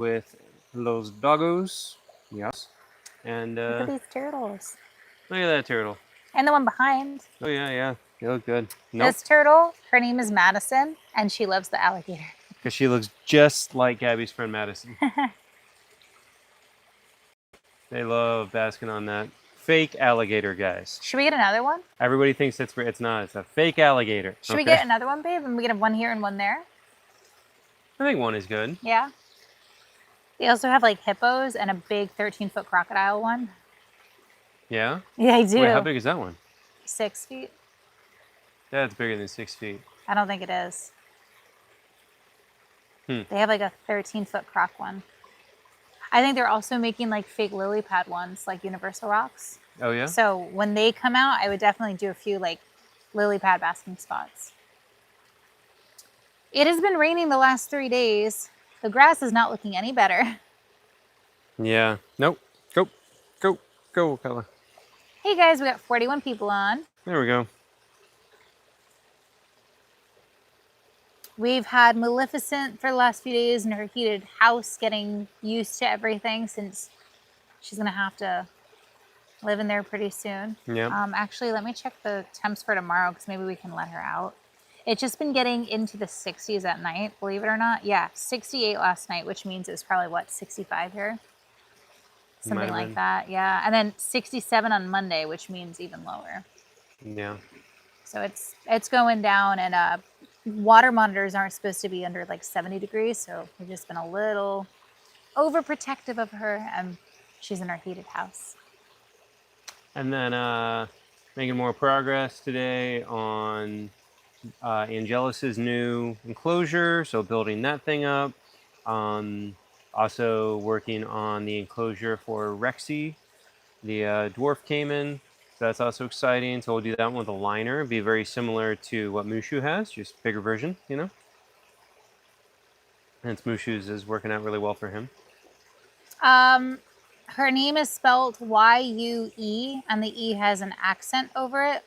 with those doggos. Yes. And Look at these turtles. look at that turtle. And the one behind. Oh yeah, yeah. They look good. Nope. This turtle, her name is Madison, and she loves the alligator. Because she looks just like Gabby's friend Madison. They love basking on that fake alligator, guys. Should we get another one? Everybody thinks it's not. It's a fake alligator. Should we get another one, babe? And we can have one here and one there? I think one is good. Yeah. They also have like hippos and a big 13-foot crocodile one. Yeah? Yeah, I do. Wait, how big is that one? 6 feet. That's bigger than 6 feet. I don't think it is. They have like a 13-foot croc one. I think they're also making like fake lily pad ones, like Universal Rocks. Oh yeah? So when they come out, I would definitely do a few like lily pad basking spots. It has been raining the last 3 days. The grass is not looking any better. Yeah. Nope. Go. Go. Go, Kella. Hey guys, we got 41 people on. There we go. We've had Maleficent for the last few days in her heated house, getting used to everything since she's gonna have to live in there pretty soon. Yeah. Actually, let me check the temps for tomorrow because maybe we can let her out. It's just been getting into the 60s at night, believe it or not. Yeah, 68 last night, which means it was probably, what, 65 here? Something like that, yeah. And then 67 on Monday, which means even lower. Yeah. So it's going down, and water monitors aren't supposed to be under like 70 degrees, so we've just been a little overprotective of her, and she's in her heated house. And then making more progress today on Angelis's new enclosure, so building that thing up. Also working on the enclosure for Rexy, the dwarf caiman. So that's also exciting. So we'll do that one with a liner. It'll be very similar to what Mushu has, just bigger version, you know. Hence Mushu's is working out really well for him. Her name is spelled Y-U-E, and the E has an accent over it.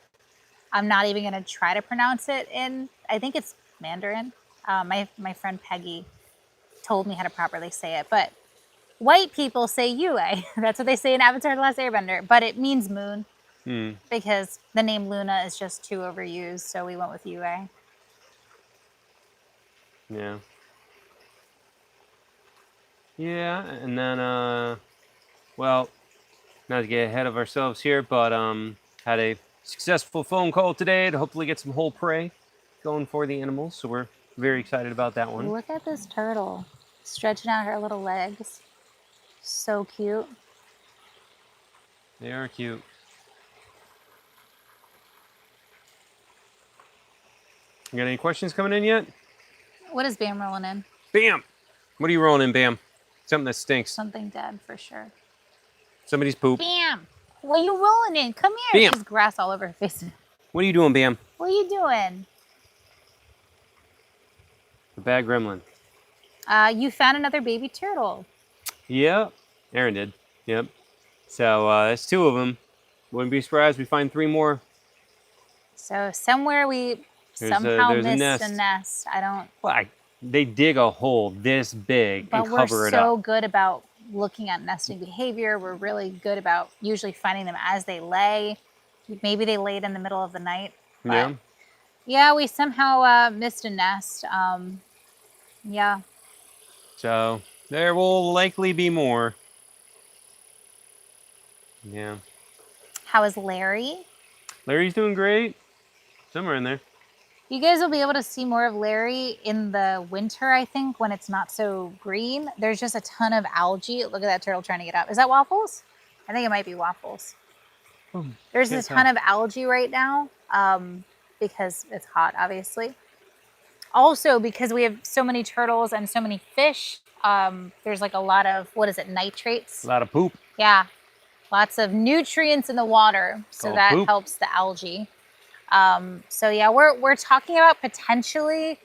I'm not even going to try to pronounce it in, I think it's Mandarin. My friend Peggy told me how to properly say it, but white people say Yue. That's what they say in Avatar: The Last Airbender, but it means moon because the name Luna is just too overused, so we went with Yue. Yeah. Yeah, and then, well, not to get ahead of ourselves here, but had a successful phone call today to hopefully get some whole prey going for the animals, so we're very excited about that one. Look at this turtle stretching out her little legs. So cute. They are cute. You got any questions coming in yet? What is Bam rolling in? Bam! What are you rolling in, Bam? Something that stinks. Something dead for sure. Somebody's poop. Bam! What are you rolling in? Come here. Bam. She's grass all over her face. What are you doing, Bam? What are you doing? The bad gremlin. You found another baby turtle. Yep. Aaron did. Yep. So that's 2 of them. Wouldn't be surprised we find 3 more. So somewhere we somehow missed a nest. I don't. Well, they dig a hole this big and cover it up. But we're so good about looking at nesting behavior. We're really good about usually finding them as they lay. Maybe they laid in the middle of the night. But yeah, we somehow missed a nest. Yeah. So there will likely be more. Yeah. How is Larry? Larry's doing great. Somewhere in there. You guys will be able to see more of Larry in the winter, I think, when it's not so green. There's just a ton of algae. Look at that turtle trying to get up. Is that Waffles? I think it might be Waffles. There's a ton of algae right now because it's hot, obviously. Also, because we have so many turtles and so many fish, there's like a lot of, what is it, nitrates? A lot of poop. Yeah. Lots of nutrients in the water. So that helps the algae. So yeah, we're talking about potentially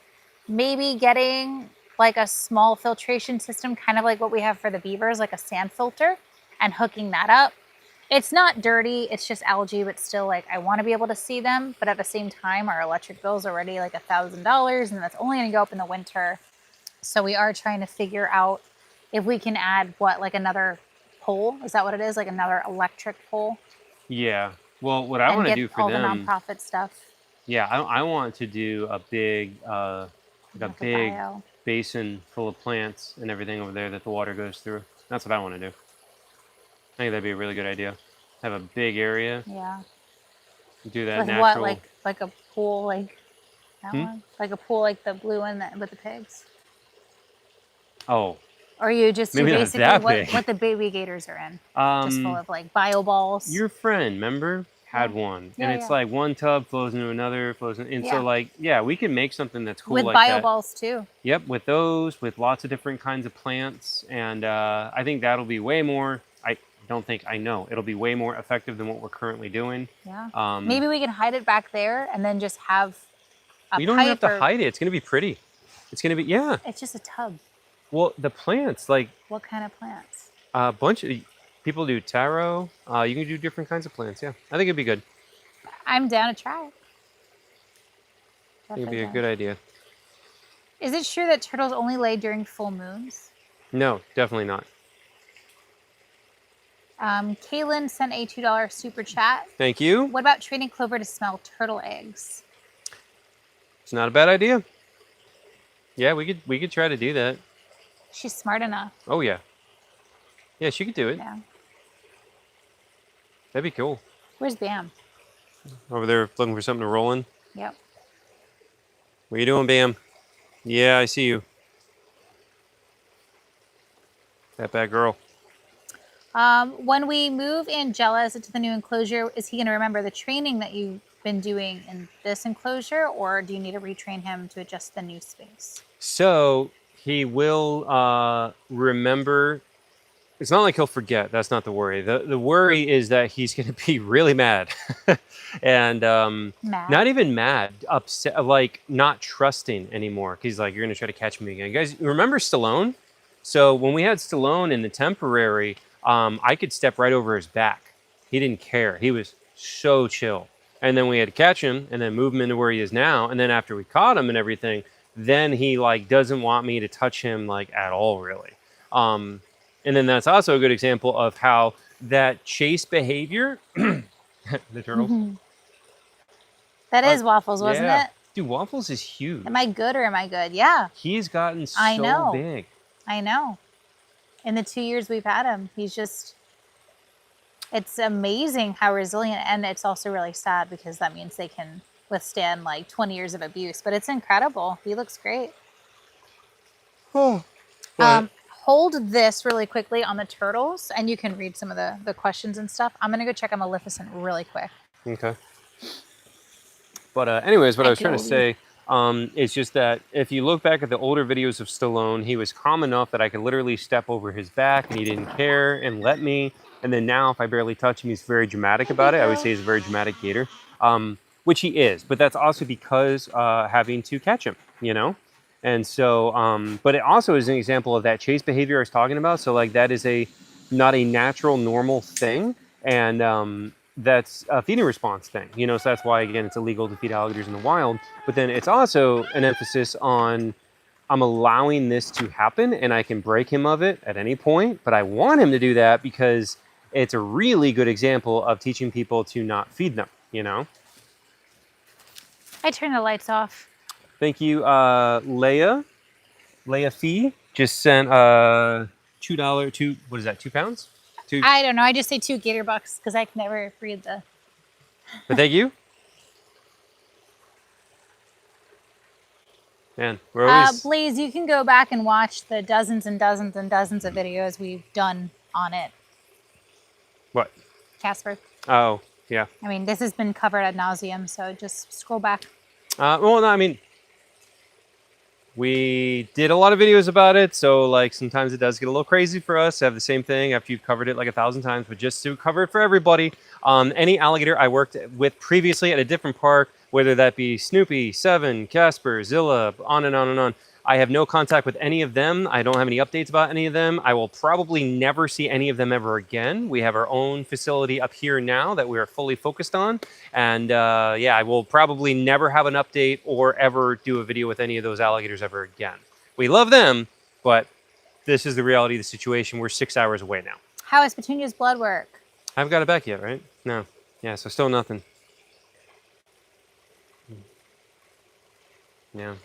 maybe getting like a small filtration system, kind of like what we have for the beavers, like a sand filter, and hooking that up. It's not dirty, it's just algae, but still, like, I want to be able to see them. But at the same time, our electric bill's already like $1,000, and that's only going to go up in the winter. So we are trying to figure out if we can add like another pole. Is that what it is? Like another electric pole? Yeah. Well, what I And want to get do for all the them, nonprofit stuff. yeah, I want to do a big, like a Like a big bio. basin full of plants and everything over there that the water goes through. That's what I want to do. I think that'd be a really good idea. Have a big area, Yeah. do that Like what? natural. Like a pool like that Hmm? one? Like a pool like the blue one with the pigs? Oh, Or you just do maybe not basically that big. what the baby gators are in. Just full Um, of like bio balls. your friend, remember, had Yeah. one, Yeah, and it's yeah. like one tub flows into another, flows in, and so Yeah. like, yeah, we can make something that's cool With like bio that. balls too. Yep, with those, with lots of different kinds of plants, and I think that'll be way more. I don't think I know it'll be way more effective than what we're currently doing. Yeah. Um, Maybe we can hide it back there and then just have a you don't even have pipe to or hide it. It's gonna be pretty. It's gonna be, yeah. it's just a tub. Well, the plants, like What kind of plants? a bunch of people do taro. You can do different kinds of plants. Yeah, I think it'd be good. I'm down to try it. I think it'd be a Definitely good down. idea. Is it true that turtles only lay during full moons? No, definitely not. Kaylin sent a $2 super chat. Thank you. What about training Clover to smell turtle eggs? It's not a bad idea. Yeah, we could try to do that. She's smart enough. Oh yeah. Yeah, she could do it. Yeah. That'd be cool. Where's Bam? Over there looking for something to roll in. Yep. What you doing, Bam? Yeah, I see you. That bad girl. When we move Angelus into the new enclosure, is he going to remember the training that you've been doing in this enclosure, or do you need to retrain him to adjust the new space? So he will remember. It's not like he'll forget. That's not the worry. The worry is that he's going to be really mad, and Mad? not even mad, upset, like not trusting anymore. He's like, "You're going to try to catch me again." You guys, remember Stallone? So when we had Stallone in the temporary, I could step right over his back. He didn't care. He was so chill. And then we had to catch him and then move him into where he is now. And then after we caught him and everything, then he like doesn't want me to touch him like at all, really. And then that's also a good example of how that chase behavior, the turtles. Mm-hmm. That is Waffles, wasn't yeah. it? Dude, Waffles is huge. Am I good or am I good? Yeah, He's gotten so I know. big. I know. In the 2 years we've had him, it's amazing how resilient, and it's also really sad because that means they can withstand like 20 years of abuse, but it's incredible. He looks great. Oh. Hold this really quickly on the turtles, and you can read some of the questions and stuff. I'm going to go check on Maleficent really quick. Okay. But anyways, what I was trying to say is just that if you look back at the older videos of Stallone, he was calm enough that I could literally step over his back and he didn't care and let me. And then now if I barely touch him, he's very dramatic about it. I would say he's a very dramatic gator, which he is. But that's also because having to catch him, you know? And so, but it also is an example of that chase behavior I was talking about. So like that is not a natural, normal thing. And that's a feeding response thing, you know, so that's why, again, it's illegal to feed alligators in the wild. But then it's also an emphasis on I'm allowing this to happen and I can break him of it at any point. But I want him to do that because it's a really good example of teaching people to not feed them, you know? I turned the lights off. Thank you, Leia Fee just sent $2 what is that, 2 pounds? I don't know. I just say 2 gator bucks because I can never read the. But thank you. Man, we're always. Blaze, you can go back and watch the dozens and dozens and dozens of videos we've done on it. What? Casper. Oh, yeah. I mean, this has been covered ad nauseum, so just scroll back. Well, no, I mean, we did a lot of videos about it, so like sometimes it does get a little crazy for us to have the same thing after you've covered it like 1,000 times, but just to cover it for everybody. Any alligator I worked with previously at a different park, whether that be Snoopy, Seven, Casper, Zilla, on and on and on. I have no contact with any of them. I don't have any updates about any of them. I will probably never see any of them ever again. We have our own facility up here now that we are fully focused on. And yeah, I will probably never have an update or ever do a video with any of those alligators ever again. We love them, but this is the reality of the situation. We're 6 hours away now. How is Petunia's blood work? I haven't got it back yet, right? No. Yeah, so still nothing. Yeah.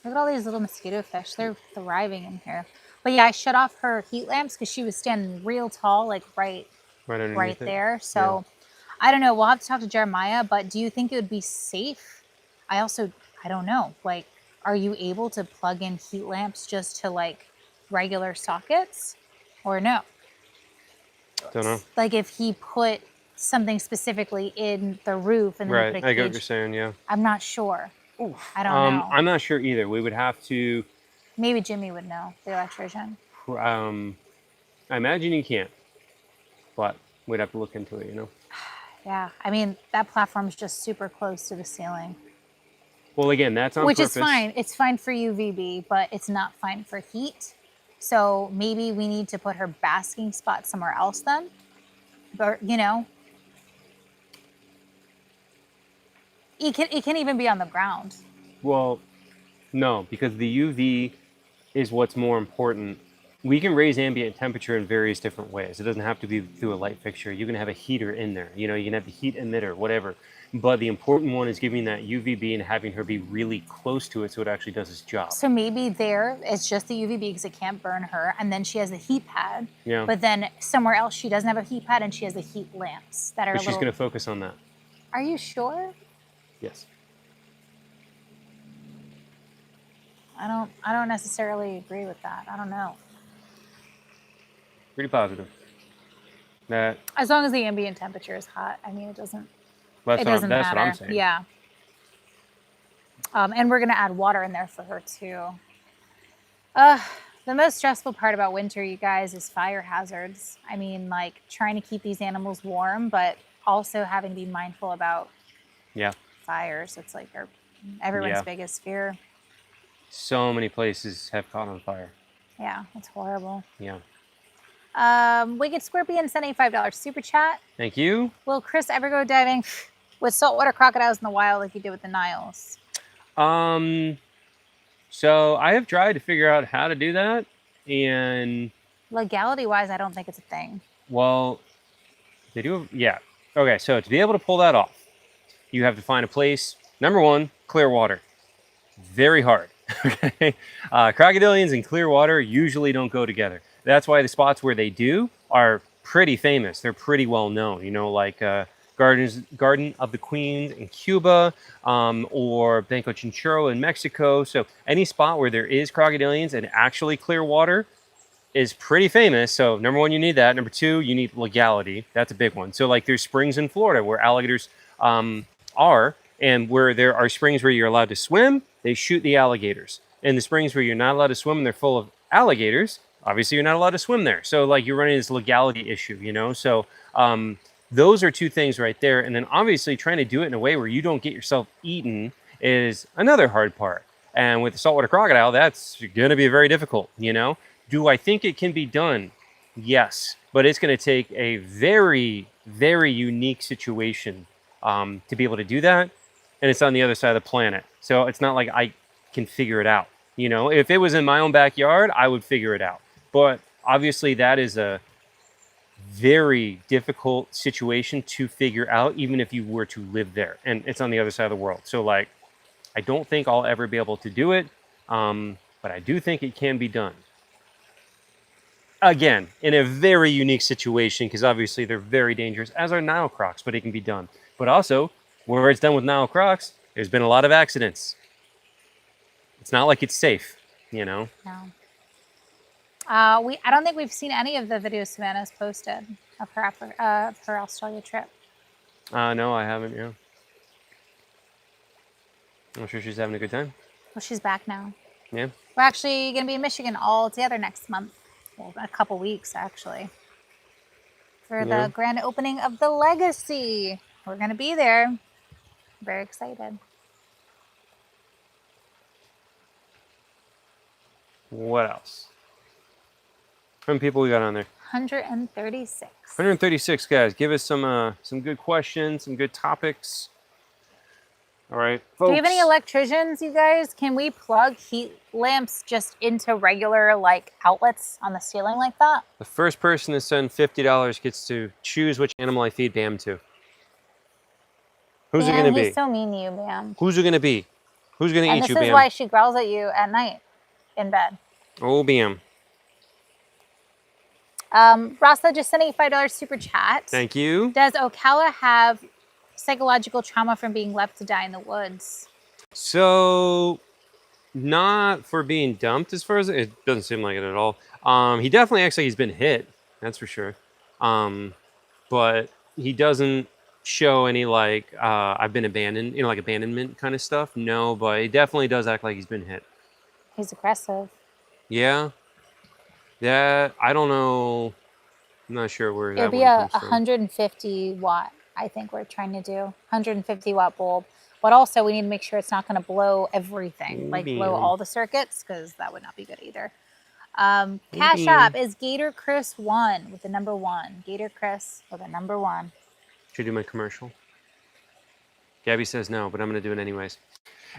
Look at all these little mosquito fish. They're thriving in here. But yeah, I shut off her heat lamps because she was standing real tall, like right Underneath it. there. So I don't know. We'll have to talk to Jeremiah, but do you think it would be safe? I don't know. Like, are you able to plug in heat lamps just to like regular sockets or no? Don't know. Like if he put something specifically in the roof and then Right, put a I get what cage. you're saying, yeah. I'm not sure. I don't know. I'm not sure either. We would have to, Maybe Jimmy would know, the electrician. I imagine you can't, but we'd have to look into it, you know? Yeah, I mean, that platform's just super close to the ceiling. Well, again, that's on Which purpose. is fine. It's fine for UVB, but it's not fine for heat. So maybe we need to put her basking spot somewhere else then. But, you know, it can even be on the ground. Well, no, because the UV is what's more important. We can raise ambient temperature in various different ways. It doesn't have to be through a light fixture. You can have a heater in there. You know, you can have the heat emitter, whatever. But the important one is giving that UVB and having her be really close to it so it actually does its job. So maybe there it's just the UVB because it can't burn her, and then she has the heat pad. Yeah. But then somewhere else she doesn't have a heat pad and she has the heat lamps that are. But she's going to focus on that. Are you sure? Yes. I don't necessarily agree with that. I don't know. Pretty positive. That. As long as the ambient temperature is hot, I mean, it doesn't. That's It doesn't matter. what I'm saying. Yeah. And we're gonna add water in there for her too. The most stressful part about winter, you guys, is fire hazards. I mean, like trying to keep these animals warm, but also having to be mindful about fires. It's like everyone's biggest fear. So many places have caught on fire. Yeah, it's horrible. Yeah. Wicked Scorpion sent a $5 super chat. Thank you. Will Chris ever go diving with saltwater crocodiles in the wild like he did with the Niles? So I have tried to figure out how to do that, and Legality-wise, I don't think it's a thing. well, they do. Yeah. Okay. So to be able to pull that off, you have to find a place. Number one, clear water. Very hard. Okay. Crocodilians and clear water usually don't go together. That's why the spots where they do are pretty famous. They're pretty well known. You know, like Garden of the Queens in Cuba, or Banco Chinchorro in Mexico. So any spot where there is crocodilians and actually clear water is pretty famous. So number one, you need that. Number two, you need legality. That's a big one. So like there's springs in Florida where alligators are, and where there are springs where you're allowed to swim, they shoot the alligators. And the springs where you're not allowed to swim and they're full of alligators, obviously you're not allowed to swim there. So like you're running this legality issue, you know? So those are two things right there. And then obviously trying to do it in a way where you don't get yourself eaten is another hard part. And with the saltwater crocodile, that's going to be very difficult, you know? Do I think it can be done? Yes. But it's going to take a very, very unique situation to be able to do that. And it's on the other side of the planet. So it's not like I can figure it out. You know, if it was in my own backyard, I would figure it out. But obviously that is a very difficult situation to figure out, even if you were to live there. And it's on the other side of the world. So like, I don't think I'll ever be able to do it. But I do think it can be done. Again, in a very unique situation, because obviously they're very dangerous, as are Nile crocs, but it can be done. But also, where it's done with Nile crocs, there's been a lot of accidents. It's not like it's safe, you know? No. I don't think we've seen any of the videos Savannah's posted of her Australia trip. No, I haven't, yeah. I'm sure she's having a good time. Well, she's back now. Yeah. We're actually going to be in Michigan all together next month. Well, in a couple weeks, actually. For the grand opening of the Legacy. We're going to be there. Very excited. What else? How many people we got on there? 136. 136 guys. Give us some good questions, some good topics. All right, Do folks. we have any electricians, you guys? Can we plug heat lamps just into regular like outlets on the ceiling like that? The first person to send $50 gets to choose which animal I feed Bam to. Who's it Bam, gonna he's be? so mean to you, Bam. Who's it gonna be? Who's gonna And eat this you, is Bam? why she growls at you at night in bed. Oh, Bam. Rasa just sent a $5 super chat. Thank you. Does Ocala have psychological trauma from being left to die in the woods? So, not for being dumped, as far as it doesn't seem like it at all. He definitely acts like he's been hit. That's for sure. But he doesn't show any like I've been abandoned, like abandonment kind of stuff. No, but he definitely does act like he's been hit. He's aggressive. Yeah. Yeah. I don't know. I'm not sure where It that would be one a comes from. 150 watt, I think we're trying to do. 150 watt bulb. But also we need to make sure it's not going to blow everything, like blow all the circuits, because that would not be good either. Cash App is GatorChris 1 with the number 1. GatorChris with the number 1. Should I do my commercial? Gabby says no, but I'm going to do it anyways.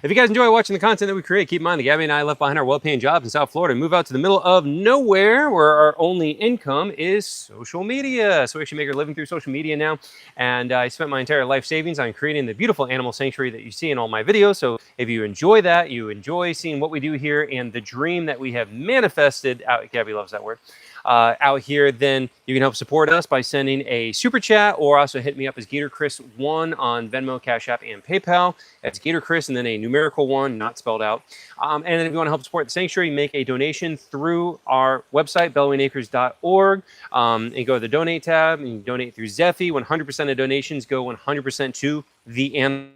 If you guys enjoy watching the content that we create, keep in mind that Gabby and I left behind our well-paying jobs in South Florida and move out to the middle of nowhere where our only income is social media. So we actually make our living through social media now. And I spent my entire life savings on creating the beautiful animal sanctuary that you see in all my videos. So if you enjoy that, you enjoy seeing what we do here and the dream that we have manifested out, Gabby loves that word, out here, then you can help support us by sending a super chat or also hit me up as GatorChris1 on Venmo, Cash App, and PayPal. That's GatorChris and then a numerical 1, not spelled out. And then if you want to help support the sanctuary, make a donation through our website, bellowingacres.org, and go to the donate tab and you can donate through Zephy. 100% of donations go 100% to the animal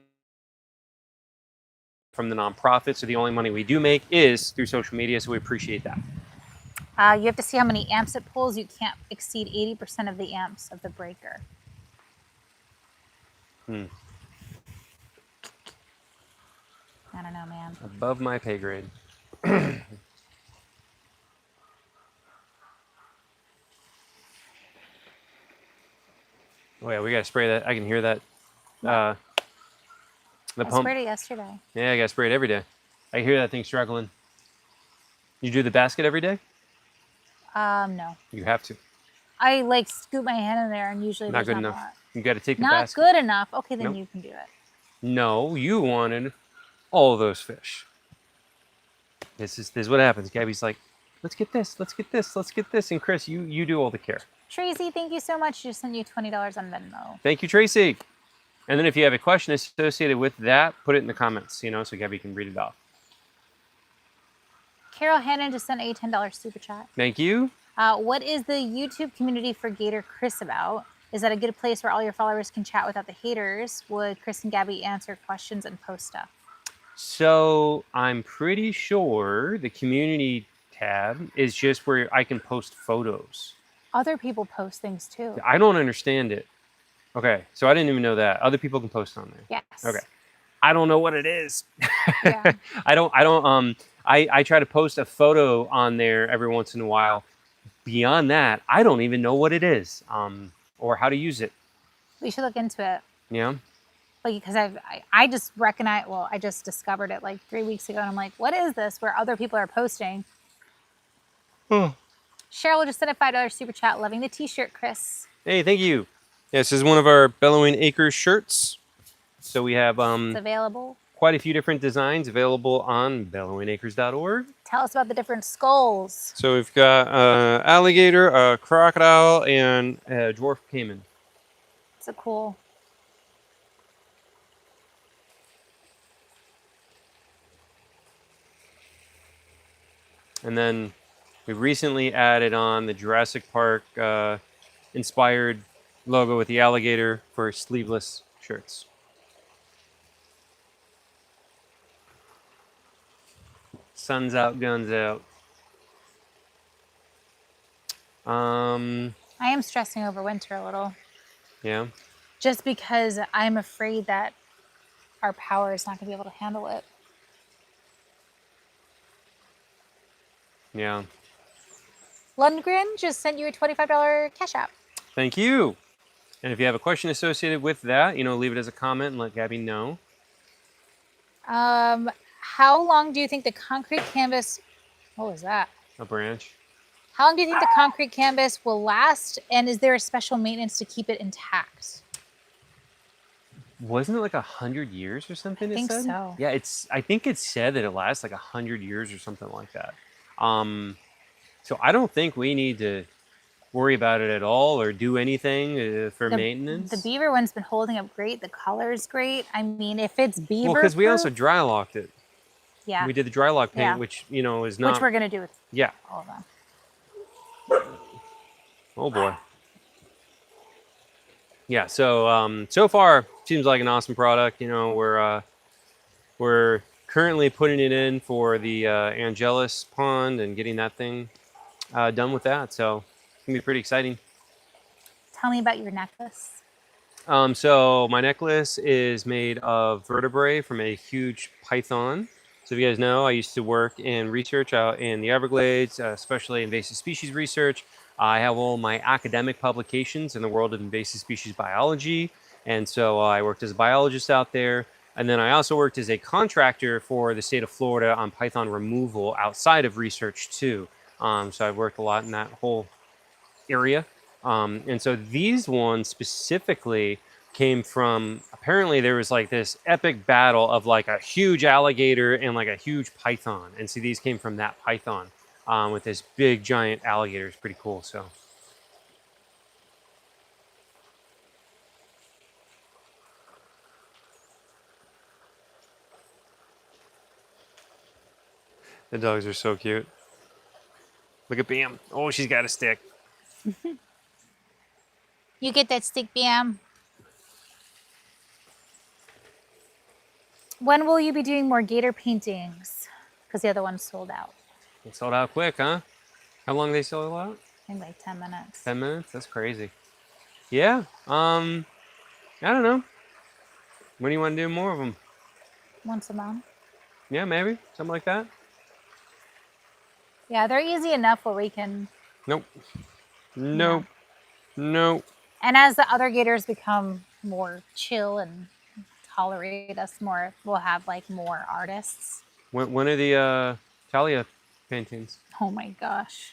from the nonprofit. So the only money we do make is through social media. So we appreciate that. You have to see how many amps it pulls. You can't exceed 80% of the amps of the breaker. Hmm. I don't know, man. Above my pay grade. Oh yeah, we gotta spray that. I can hear that. The I pump. sprayed it yesterday. Yeah, I gotta spray it every day. I hear that thing struggling. You do the basket every day? No. You have to. I like scoop my hand in there and usually Not there's good not enough. a lot. You gotta take the Not basket. good enough. Okay, then Nope. you can do it. No, you wanted all those fish. This is what happens. Gabby's like, let's get this, let's get this, let's get this. And Chris, you do all the care. Tracy, thank you so much. Just sent you $20 on Venmo. Thank you, Tracy. And then if you have a question associated with that, put it in the comments, so Gabby can read it off. Carol Hannon just sent a $10 super chat. Thank you. What is the YouTube community for GatorChris about? Is that a good place where all your followers can chat without the haters? Would Chris and Gabby answer questions and post stuff? So I'm pretty sure the community tab is just where I can post photos. Other people post things too. I don't understand it. Okay, so I didn't even know that. Other people can post on there. Yes. Okay. I don't know what it is. Yeah. I try to post a photo on there every once in a while. Beyond that, I don't even know what it is, or how to use it. We should look into it. Yeah. Like, because I just recognize, well, I just discovered it like 3 weeks ago, and I'm like, what is this? Where other people are posting. Cheryl just sent a $5 super chat, loving the t-shirt, Chris. Hey, thank you. Yeah, this is one of our Bellowing Acres shirts. So we have It's available. quite a few different designs available on bellowingacres.org. Tell us about the different skulls. So we've got alligator, a crocodile, and a dwarf caiman. It's a cool. And then we recently added on the Jurassic Park inspired logo with the alligator for sleeveless shirts. Sun's out, guns out. I am stressing over winter a little. Yeah. Just because I'm afraid that our power is not going to be able to handle it. Yeah. Lundgren just sent you a $25 cash app. Thank you. And if you have a question associated with that, leave it as a comment and let Gabby know. How long do you think the concrete canvas? What was that? A branch. How long do you think the concrete canvas will last? And is there a special maintenance to keep it intact? Wasn't it like 100 years or something? I It think said. so. Yeah, I think it said that it lasts like 100 years or something like that. So I don't think we need to worry about it at all or do anything for maintenance. The beaver one's been holding up great. The color's great. I mean, if it's beaver, Well, because we also dry locked it. yeah, We did the dry lock paint, Yeah. which is not. which we're gonna do with Yeah. all of them. Oh boy. Yeah. So so far seems like an awesome product. We're currently putting it in for the Angelus pond and getting that thing done with that. So it's gonna be pretty exciting. Tell me about your necklace. So my necklace is made of vertebrae from a huge python. So if you guys know, I used to work in research out in the Everglades, especially invasive species research. I have all my academic publications in the world of invasive species biology. And so I worked as a biologist out there. And then I also worked as a contractor for the state of Florida on python removal outside of research too. So I've worked a lot in that whole area. And so these ones specifically came from, apparently there was like this epic battle of like a huge alligator and like a huge python. And so these came from that python with this big giant alligator. It's pretty cool. So the dogs are so cute. Look at Bam. Oh, she's got a stick. You get that stick, Bam. When will you be doing more gator paintings? Because the other one sold out. It sold out quick, huh? How long they sold out? I think like 10 minutes. 10 minutes? That's crazy. Yeah. I don't know. When do you want to do more of them? Once a month. Yeah, maybe. Something like that. Yeah, they're easy enough where we can. Nope. Nope. Nope. And as the other gators become more chill and tolerate us more, we'll have like more artists. When are the Talia paintings? Oh my gosh.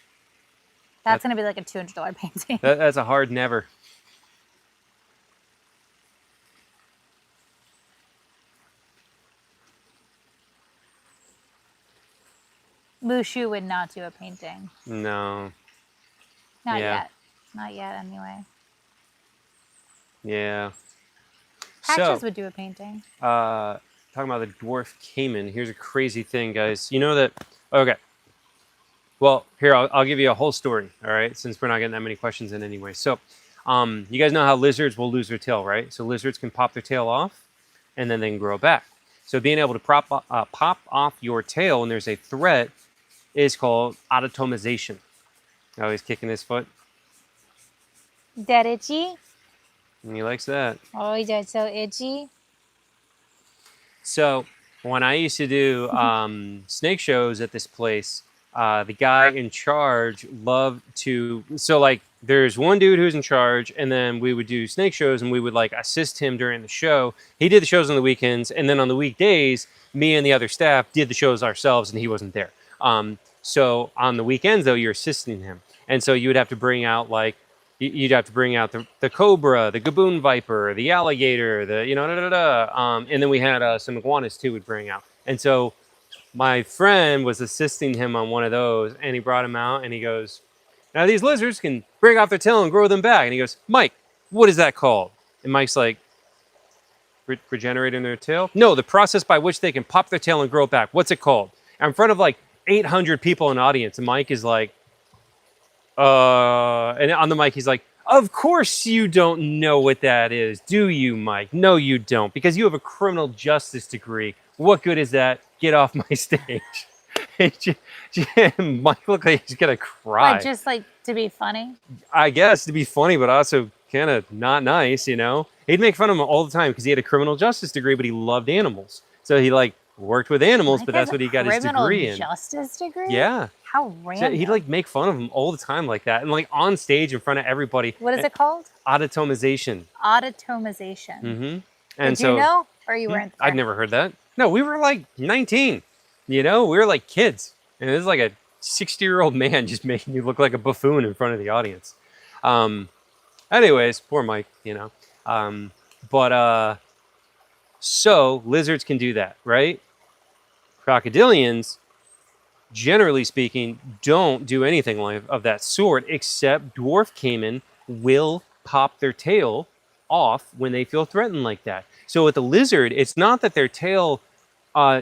That's going to be like a $200 painting. That's a hard never. Mushu would not do a painting. No. Not Yeah. yet. Not yet, anyway. Yeah. Patches would do a painting. Talking about the dwarf caiman. Here's a crazy thing, guys. You know that? Okay. Well, here I'll give you a whole story. All right, since we're not getting that many questions in anyway. So, you guys know how lizards will lose their tail, right? So lizards can pop their tail off, and then they can grow back. So being able to pop off your tail when there's a threat is called autotomization. Oh, he's kicking his foot. That itchy? And he likes that. Oh, that's so itchy. So when I used to do snake shows at this place, the guy in charge loved to. So like, there's one dude who's in charge, and then we would do snake shows, and we would like assist him during the show. He did the shows on the weekends, and then on the weekdays, me and the other staff did the shows ourselves, and he wasn't there. So on the weekends, though, you're assisting him, and so you would have to bring out like. You'd have to bring out the cobra, the gaboon viper, the alligator, and then we had some iguanas too. We'd bring out, and so my friend was assisting him on one of those, and he brought him out, and he goes, "Now these lizards can break off their tail and grow them back." And he goes, "Mike, what is that called?" And Mike's like, "Regenerating their tail? No, the process by which they can pop their tail and grow it back. What's it called?" And in front of like 800 people in the audience, and Mike is like. And on the mic, he's like, "Of course you don't know what that is, do you, Mike? No, you don't, because you have a criminal justice degree. What good is that? Get off my stage." Mike looked like he's gonna cry. Like, just like to be funny? I guess to be funny, but also kind of not nice, you know? He'd make fun of him all the time because he had a criminal justice degree, but he loved animals. So he like worked with animals, Mike but that's what he got his degree in. Criminal justice degree? Yeah. How random. So he'd like make fun of him all the time like that, and like on stage in front of everybody. What is it called? Autotomization. Autotomization. Mm-hmm. Did you know, or you weren't there? I'd never heard that. No, we were like 19. You know, we were like kids. And it was like a 60-year-old man just making you look like a buffoon in front of the audience. Anyways, poor Mike, you know. But so lizards can do that, right? Crocodilians, generally speaking, don't do anything of that sort, except dwarf caiman will pop their tail off when they feel threatened like that. So with the lizard, it's not that their tail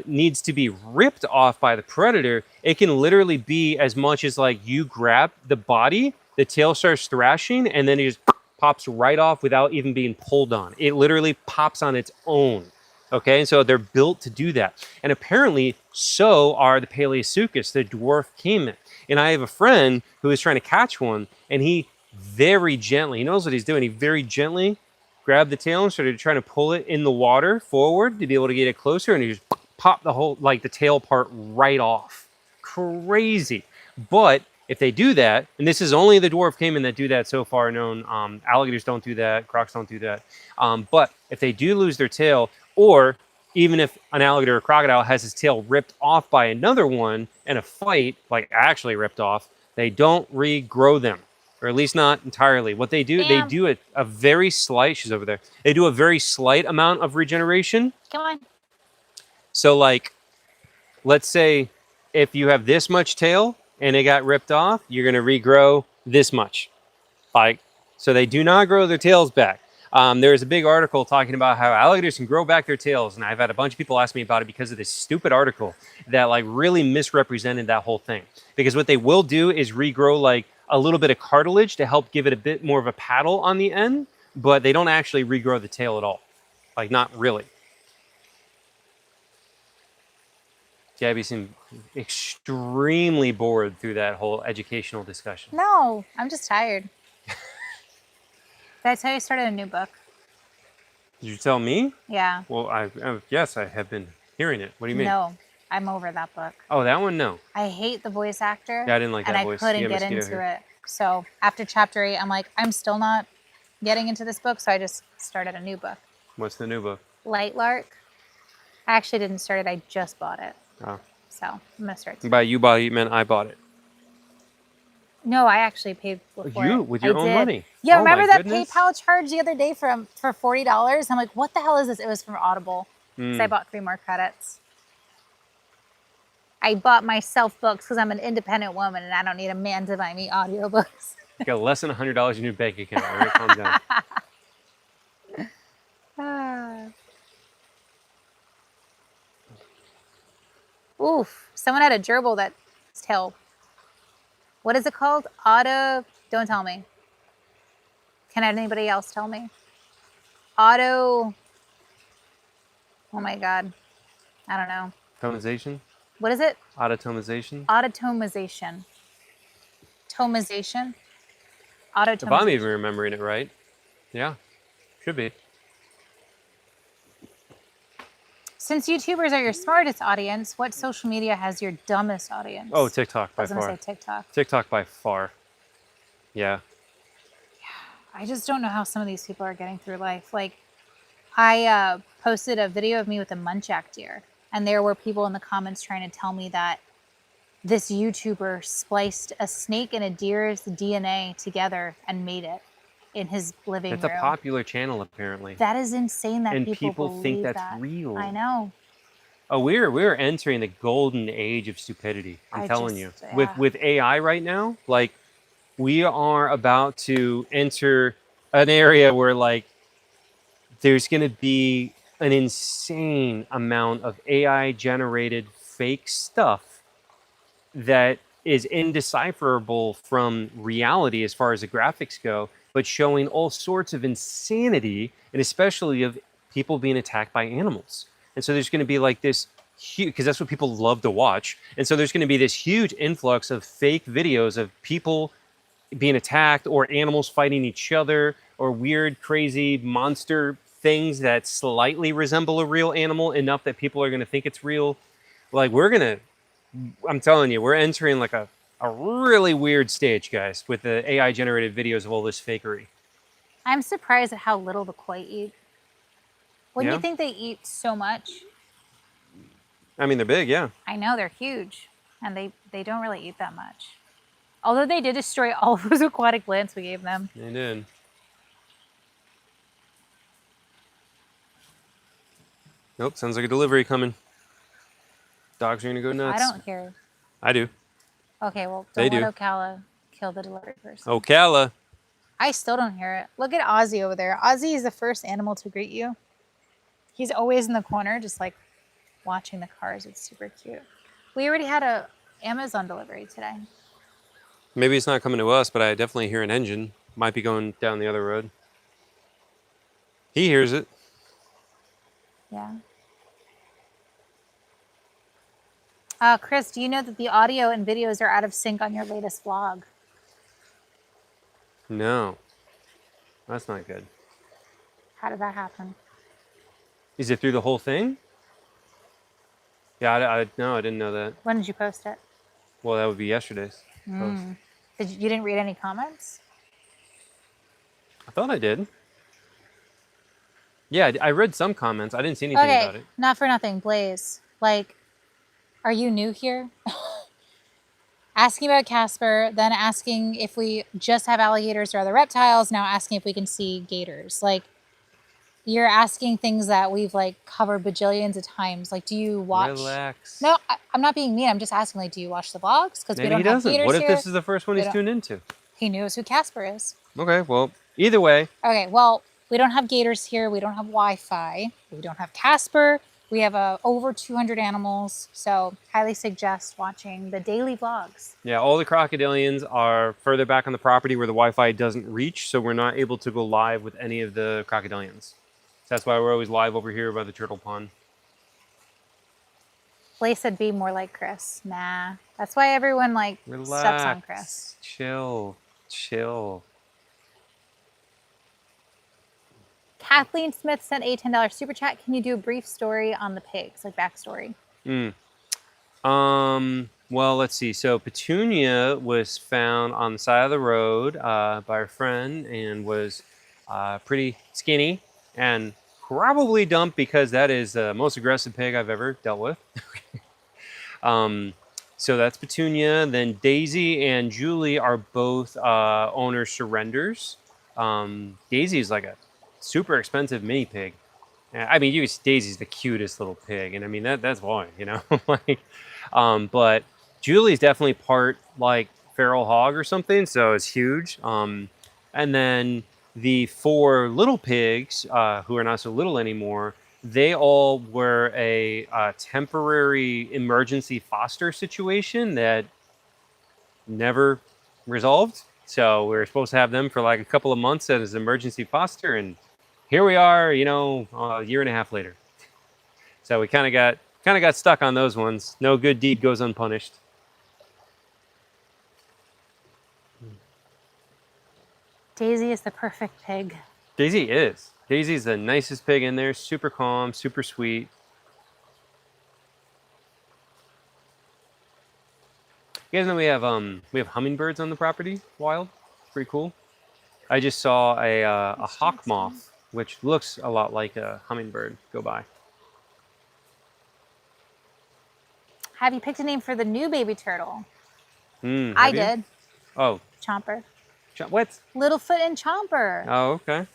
needs to be ripped off by the predator. It can literally be as much as like you grab the body, the tail starts thrashing, and then it just pops right off without even being pulled on. It literally pops on its own. Okay, and so they're built to do that. And apparently, so are the Paleosuchus, the dwarf caiman. And I have a friend who is trying to catch one, and he very gently, he knows what he's doing, he very gently grabbed the tail and started trying to pull it in the water forward to be able to get it closer, and he just popped the whole, like the tail part right off. Crazy. But if they do that, and this is only the dwarf caiman that do that so far known, alligators don't do that, crocs don't do that. But if they do lose their tail, or even if an alligator or crocodile has his tail ripped off by another one in a fight, like actually ripped off, they don't regrow them, or at least not entirely. What they do, they do a very slight, she's over there, they do a very slight amount of regeneration. Come on. So like, let's say if you have this much tail and it got ripped off, you're going to regrow this much. Like, so they do not grow their tails back. There's a big article talking about how alligators can grow back their tails, and I've had a bunch of people ask me about it because of this stupid article that like really misrepresented that whole thing. Because what they will do is regrow like a little bit of cartilage to help give it a bit more of a paddle on the end, but they don't actually regrow the tail at all. Like, not really. Gabby seemed extremely bored through that whole educational discussion. No, I'm just tired. Did I tell you I started a new book? Did you tell me? Yeah. Well, yes, I have been hearing it. What do you mean? No, I'm over that book. Oh, that one? No. I hate the voice actor. Yeah, I didn't like that voice. And I couldn't get into it. So after chapter 8, I'm like, I'm still not getting into this book, so I just started a new book. What's the new book? Light Lark. I actually didn't start it. I just bought it. Oh. So I'm going to start. By you bought it, you meant I bought it. No, I actually paid for it. You? With your own money? Yeah, Oh, remember my that goodness. PayPal charge the other day for $40? I'm like, what the hell is this? It was from Audible. Because I bought 3 more credits. I bought myself books because I'm an independent woman and I don't need a man to buy me audiobooks. You got less than $100 in your bank account. All right, calm down. Oof. Someone had a gerbil that's tail. What is it called? Don't tell me. Can anybody else tell me? Oh my God. I don't know. Tomization? What is it? Autotomization? Autotomization. Tomization? If I'm even remembering it right. Yeah, should be. Since YouTubers are your smartest audience, what social media has your dumbest audience? Oh, TikTok by I was going far. to say TikTok. TikTok by far. Yeah. I just don't know how some of these people are getting through life. Like, I posted a video of me with a muntjac deer, and there were people in the comments trying to tell me that this YouTuber spliced a snake and a deer's DNA together and made it in his living room. It's a popular channel, apparently. That is insane that and people think believe that's that. real. I know. Oh, we're entering the golden age of stupidity. I'm telling you. Yeah. With AI right now, like, we are about to enter an area where like there's going to be an insane amount of AI generated fake stuff that is indecipherable from reality as far as the graphics go, but showing all sorts of insanity, and especially of people being attacked by animals. And so there's going to be like this huge, because that's what people love to watch. And so there's going to be this huge influx of fake videos of people being attacked, or animals fighting each other, or weird, crazy monster things that slightly resemble a real animal enough that people are going to think it's real. Like, I'm telling you, we're entering like a really weird stage, guys, with the AI generated videos of all this fakery. I'm surprised at how little the koi eat. Wouldn't Yeah? you think they eat so much? I mean, they're big, yeah. I know, they're huge. And they don't really eat that much. Although they did destroy all of those aquatic plants we gave them. They did. Nope, sounds like a delivery coming. Dogs are gonna go nuts. I don't hear. I do. Okay, well, They don't let do. Ocala kill the delivery person. Ocala. I still don't hear it. Look at Ozzy over there. Ozzy is the first animal to greet you. He's always in the corner, just like watching the cars. It's super cute. We already had a Amazon delivery today. Maybe it's not coming to us, but I definitely hear an engine. Might be going down the other road. He hears it. Yeah. Chris, do you know that the audio and videos are out of sync on your latest vlog? No. That's not good. How did that happen? Is it through the whole thing? Yeah, no, I didn't know that. When did you post it? Well, that would be yesterday's post. You didn't read any comments? I thought I did. Yeah, I read some comments. I didn't see anything about it. Not for nothing, Blaze. Like, are you new here? Asking about Casper, then asking if we just have alligators or other reptiles, now asking if we can see gators. Like, you're asking things that we've like covered bajillions of times. Like, do you watch? Relax. No, I'm not being mean. I'm just asking. Like, do you watch the vlogs? Because we Maybe don't he have doesn't. gators What if here. this is the first one he's tuned into? He knows who Casper is. Okay, well, either way. Okay, well, we don't have gators here. We don't have Wi-Fi. We don't have Casper. We have over 200 animals, so highly suggest watching the daily vlogs. Yeah, all the crocodilians are further back on the property where the Wi-Fi doesn't reach, so we're not able to go live with any of the crocodilians. So that's why we're always live over here by the turtle pond. Blaze said be more like Chris. Nah. That's why everyone steps on Chris. Chill. Kathleen Smith sent a $10 super chat. Can you do a brief story on the pigs, like backstory? Well, let's see. So Petunia was found on the side of the road by a friend and was pretty skinny and probably dumped because that is the most aggressive pig I've ever dealt with. So that's Petunia. Then Daisy and Julie are both owner surrenders. Daisy is like a super expensive mini pig. I mean, Daisy's the cutest little pig, and I mean that's why, you know. But Julie's definitely part like feral hog or something, so it's huge. And then the 4 little pigs, who are not so little anymore, they all were a temporary emergency foster situation that never resolved. So we were supposed to have them for like a couple of months as emergency foster, and here we are, you know, a year and a half later. So we kind of got stuck on those ones. No good deed goes unpunished. Daisy is the perfect pig. Daisy is. Daisy's the nicest pig in there. Super calm, super sweet. You guys know we have hummingbirds on the property. Wild, pretty cool. I just saw a hawk moth, which looks a lot like a hummingbird, go by. Have you picked a name for the new baby turtle? I did. Oh. Chomper. What? Littlefoot and Chomper. Oh, okay.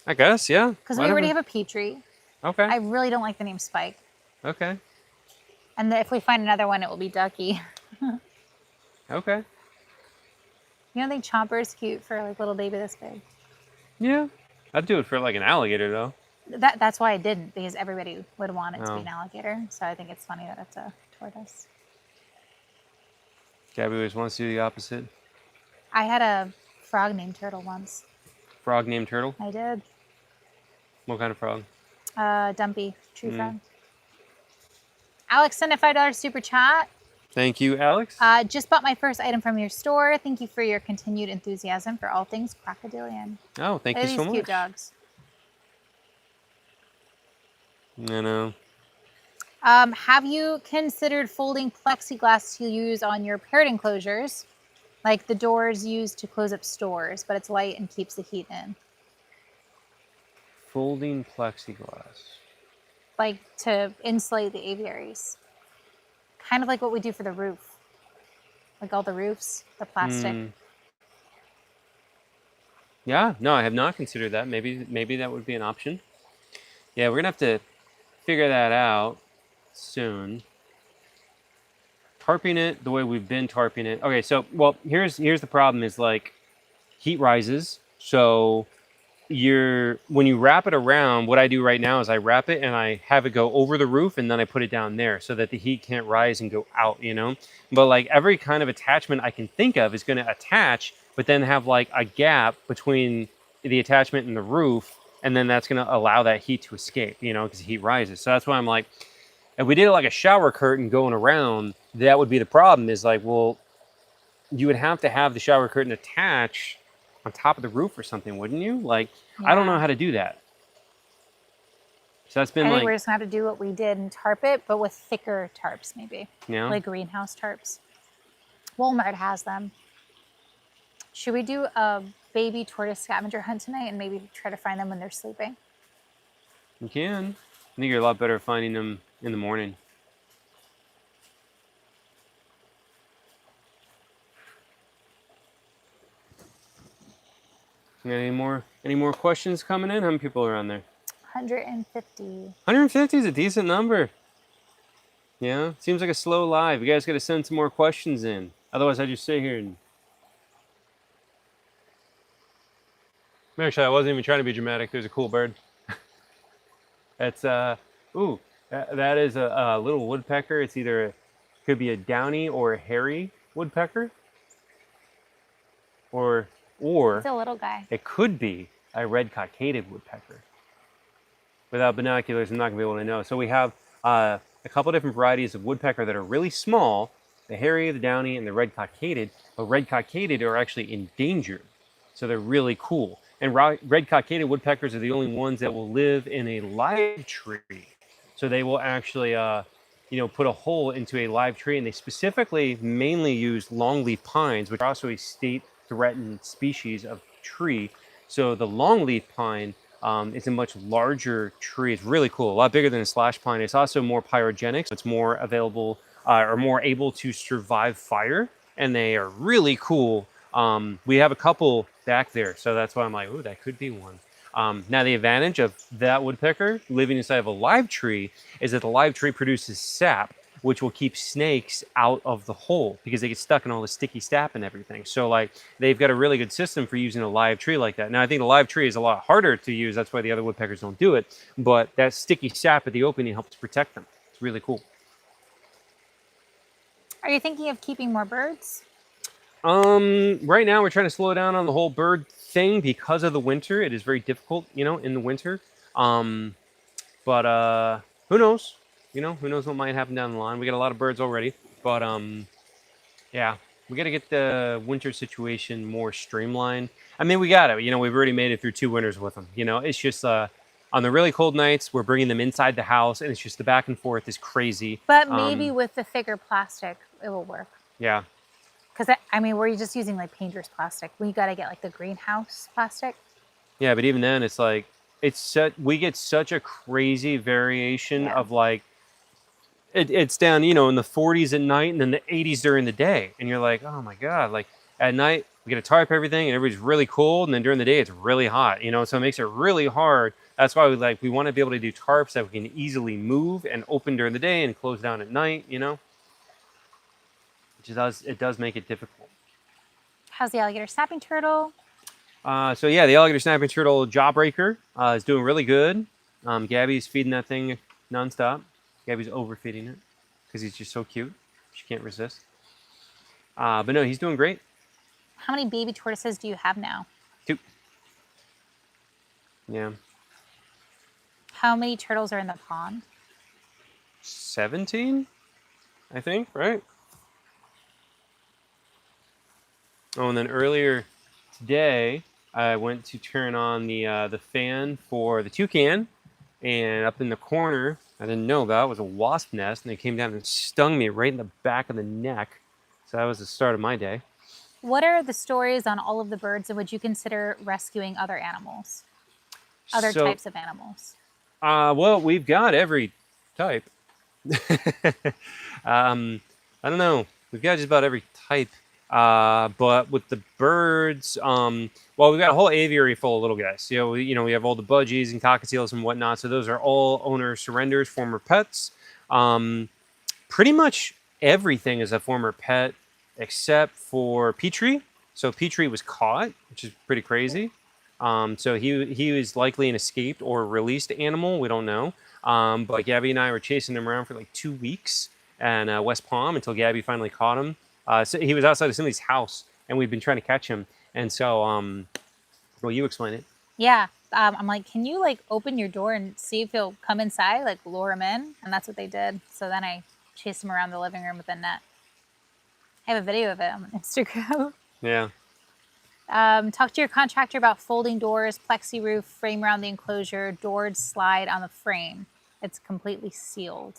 I guess, yeah. Because we already have a Petrie. Okay. I really don't like the name Spike. Okay. And if we find another one, it will be Ducky. Okay. You don't think Chomper is cute for like little baby this big? Yeah. I'd do it for like an alligator though. That's why I didn't, because everybody would want it to be an alligator. So I think it's funny that it's a tortoise. Gabby always wants to do the opposite. I had a frog named Turtle once. Frog named Turtle? I did. What kind of frog? Dumpy, tree frog. Alex sent a $5 super chat. Thank you, Alex. Just bought my first item from your store. Thank you for your continued enthusiasm for all things crocodilian. Oh, thank you so much. These cute dogs. I know. Have you considered folding plexiglass to use on your parrot enclosures? Like the doors used to close up stores, but it's light and keeps the heat in. Folding plexiglass. like to insulate the aviaries. Kind of like what we do for the roof. Like all the roofs, the plastic. Yeah, no, I have not considered that. Maybe that would be an option. Yeah, we're gonna have to figure that out soon. Tarping it the way we've been tarping it. Okay, so well, here's the problem is like heat rises. So when you wrap it around, what I do right now is I wrap it and I have it go over the roof and then I put it down there so that the heat can't rise and go out, you know? But like every kind of attachment I can think of is going to attach, but then have like a gap between the attachment and the roof, and then that's going to allow that heat to escape, you know, because heat rises. So that's why I'm like, if we did like a shower curtain going around, that would be the problem is like, well, you would have to have the shower curtain attach on top of the roof or something, wouldn't you? Like, I don't know Yeah. how to do that. So that's been I think like, we're just gonna have to do what we did and tarp it, but with thicker tarps, maybe. yeah. Like greenhouse tarps. Walmart has them. Should we do a baby tortoise scavenger hunt tonight and maybe try to find them when they're sleeping? You can. I think you're a lot better at finding them in the morning. Any more questions coming in? How many people are on there? 150. 150 is a decent number. Yeah, seems like a slow live. You guys got to send some more questions in. Otherwise, I just sit here and. Actually, I wasn't even trying to be dramatic. There's a cool bird. That's ooh, that is a little woodpecker. It's either could be a downy or a hairy woodpecker, or It's a little guy. it could be a red cockaded woodpecker. Without binoculars, I'm not gonna be able to know. So we have a couple different varieties of woodpecker that are really small: the hairy, the downy, and the red cockaded. But red cockaded are actually endangered, so they're really cool. And red cockaded woodpeckers are the only ones that will live in a live tree. So they will actually, put a hole into a live tree, and they specifically mainly use longleaf pines, which are also a state-threatened species of tree. So the longleaf pine is a much larger tree. It's really cool, a lot bigger than a slash pine. It's also more pyrogenic, so it's more available or more able to survive fire, and they are really cool. We have a couple back there, so that's why I'm like, ooh, that could be one. Now, the advantage of that woodpecker living inside of a live tree is that the live tree produces sap, which will keep snakes out of the hole because they get stuck in all the sticky sap and everything. So, like, they've got a really good system for using a live tree like that. Now, I think the live tree is a lot harder to use. That's why the other woodpeckers don't do it. But that sticky sap at the opening helps protect them. It's really cool. Are you thinking of keeping more birds? Right now we're trying to slow down on the whole bird thing because of the winter. It is very difficult, in the winter. But who knows? Who knows what might happen down the line. We got a lot of birds already, but yeah, we got to get the winter situation more streamlined. I mean, we got it. We've already made it through 2 winters with them. It's just on the really cold nights, we're bringing them inside the house, and it's just the back and forth is crazy. But maybe with the thicker plastic, it will work. Yeah. Because, we're just using like painter's plastic. We got to get like the greenhouse plastic. Yeah, but even then, it's like, we get such a crazy variation of like, it's down, in the 40s at night and then the 80s during the day. And you're like, oh my God, like at night, we get to tarp everything and everybody's really cold. And then during the day, it's really hot, so it makes it really hard. That's why we want to be able to do tarps that we can easily move and open during the day and close down at night, it does make it difficult. How's the alligator snapping turtle? So yeah, the alligator snapping turtle jawbreaker is doing really good. Gabby's feeding that thing nonstop. Gabby's overfeeding it because he's just so cute. She can't resist. But no, he's doing great. How many baby tortoises do you have now? 2. Yeah. How many turtles are in the pond? 17, I think, right? Oh, and then earlier today, I went to turn on the fan for the toucan, and up in the corner, I didn't know about, was a wasp nest, and they came down and stung me right in the back of the neck. So that was the start of my day. What are the stories on all of the birds, and would you consider rescuing other animals? Other types of animals? Well, we've got every type. I don't know. We've got just about every type. But with the birds, well, we've got a whole aviary full of little guys. We have all the budgies and cockatiels and whatnot. So those are all owner surrenders, former pets. Pretty much everything is a former pet except for Petrie. So Petrie was caught, which is pretty crazy. So he was likely an escaped or released animal. We don't know. But Gabby and I were chasing him around for like 2 weeks and West Palm until Gabby finally caught him. So he was outside of somebody's house, and we've been trying to catch him. And so, well, you explain it. Yeah. I'm like, can you like open your door and see if he'll come inside, like lure him in? And that's what they did. So then I chased him around the living room with a net. I have a video of it on Instagram. Yeah. Talk to your contractor about folding doors, plexi roof, frame around the enclosure, doors slide on the frame. It's completely sealed.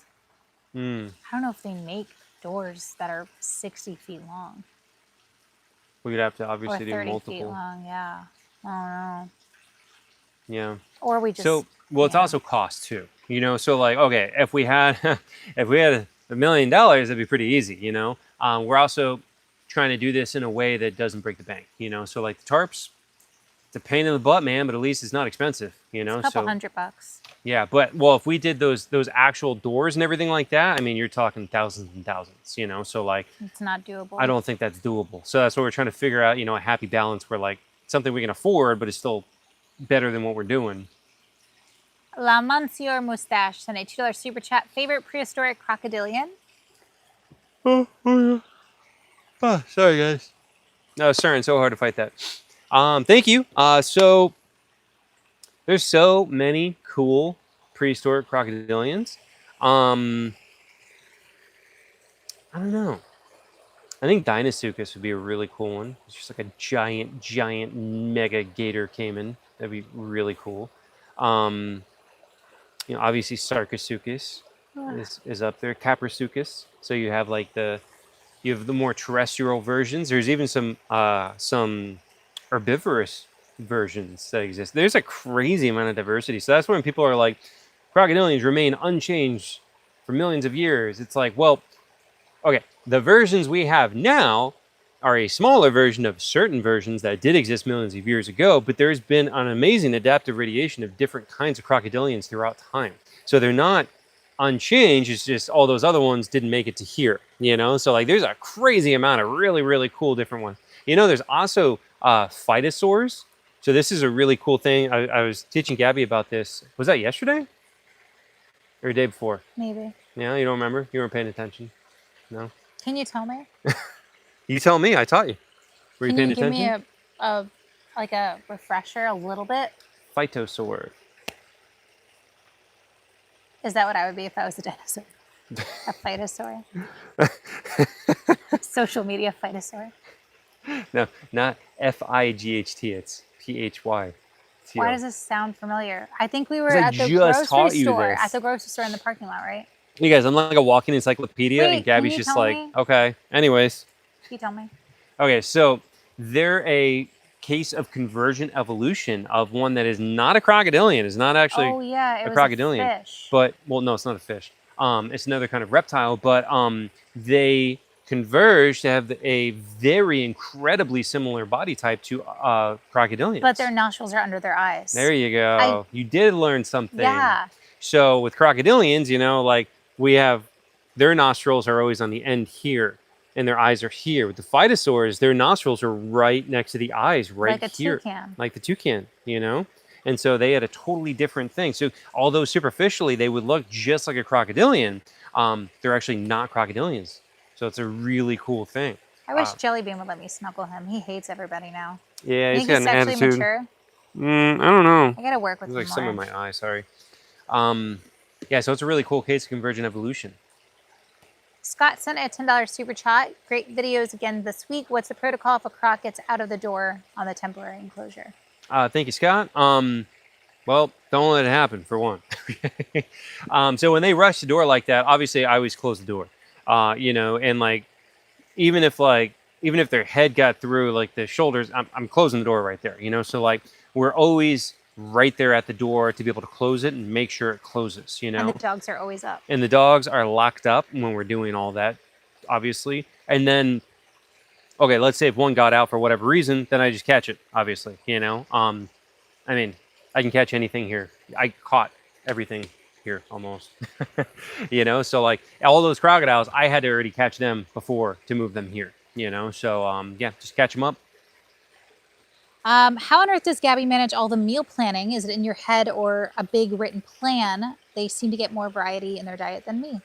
I don't know if they make doors that are 60 feet long. We would have to obviously do 30 multiple. feet long, yeah. I don't know. Yeah. Or we just... So, well, it's also cost too. So like, okay, if we had $1 million, that'd be pretty easy. We're also trying to do this in a way that doesn't break the bank. So like the tarps, it's a pain in the butt, man, but at least it's not expensive. It's a couple $100. Yeah, but well, if we did those actual doors and everything like that, I mean, you're talking thousands and thousands. So like, it's not doable. I don't think that's doable. So that's what we're trying to figure out. A happy balance where like something we can afford, but it's still better than what we're doing. La Monsieur Mustache sent a $2 super chat. Favorite prehistoric crocodilian? Oh, sorry guys. No, sorry, it's so hard to fight that. Thank you. So there's so many cool prehistoric crocodilians. I don't know. I think Deinosuchus would be a really cool one. It's just like a giant mega gator caiman. That'd be really cool. Obviously Sarcosuchus is up there. Caprasuchus. So you have like the more terrestrial versions. There's even some herbivorous versions that exist. There's a crazy amount of diversity. So that's when people are like, crocodilians remain unchanged for millions of years. It's like, well, okay, the versions we have now are a smaller version of certain versions that did exist millions of years ago, but there's been an amazing adaptive radiation of different kinds of crocodilians throughout time. So they're not unchanged, it's just all those other ones didn't make it to here, So like there's a crazy amount of really, really cool different ones. There's also phytosaurs. So this is a really cool thing. I was teaching Gabby about this. Was that yesterday? Or the day before? Maybe. Yeah, you don't remember? You weren't paying attention? No? Can you tell me? You tell me, I taught you. Were you paying attention? Can you give me a refresher a little bit? Phytosaur. Is that what I would be if I was a dinosaur? A phytosaur? Social media phytosaur? No, not F-I-G-H-T. It's P-H-Y. Why does this sound familiar? I think we were I at the just taught grocery you store. this. At the grocery store in the parking lot, right? You guys, I'm like a walking encyclopedia, Wait, and Gabby's can you just tell like, me? okay. Anyways. Can you tell me? Okay, so they're a case of convergent evolution of one that is not a crocodilian. It's not actually it was crocodilian. a fish. But, well, no, it's not a fish. It's another kind of reptile, but they converge to have a very incredibly similar body type to crocodilians. But their nostrils are under their eyes. There you go. You did learn something. Yeah. So with crocodilians, like we have their nostrils are always on the end here and their eyes are here. With the phytosaurs, their nostrils are right next to the eyes, right like here. Toucan. Like the toucan, And so they had a totally different thing. So although superficially they would look just like a crocodilian, they're actually not crocodilians. So it's a really cool thing. I wish Jellybean would let me snuggle him. He hates everybody now. Yeah, he's got an attitude. Mature? I don't know. I gotta work with him There's like some more. in my eye, sorry. Yeah, so it's a really cool case of convergent evolution. Scott sent a $10 super chat. Great videos again this week. What's the protocol if a croc gets out of the door on the temporary enclosure? Thank you, Scott. Well, don't let it happen, for one. So when they rush the door like that, obviously I always close the door. And like even if their head got through like the shoulders, I'm closing the door right there. So like we're always right there at the door to be able to close it and make sure it closes, you know? And the dogs are always up. And the dogs are locked up when we're doing all that, obviously. And then, okay, let's say if one got out for whatever reason, then I just catch it, obviously, you know? I mean, I can catch anything here. I caught everything here almost, you know? So like all those crocodiles, I had to already catch them before to move them here, you know? So yeah, just catch them up. How on earth does Gabby manage all the meal planning? Is it in your head or a big written plan? They seem to get more variety in their diet than me.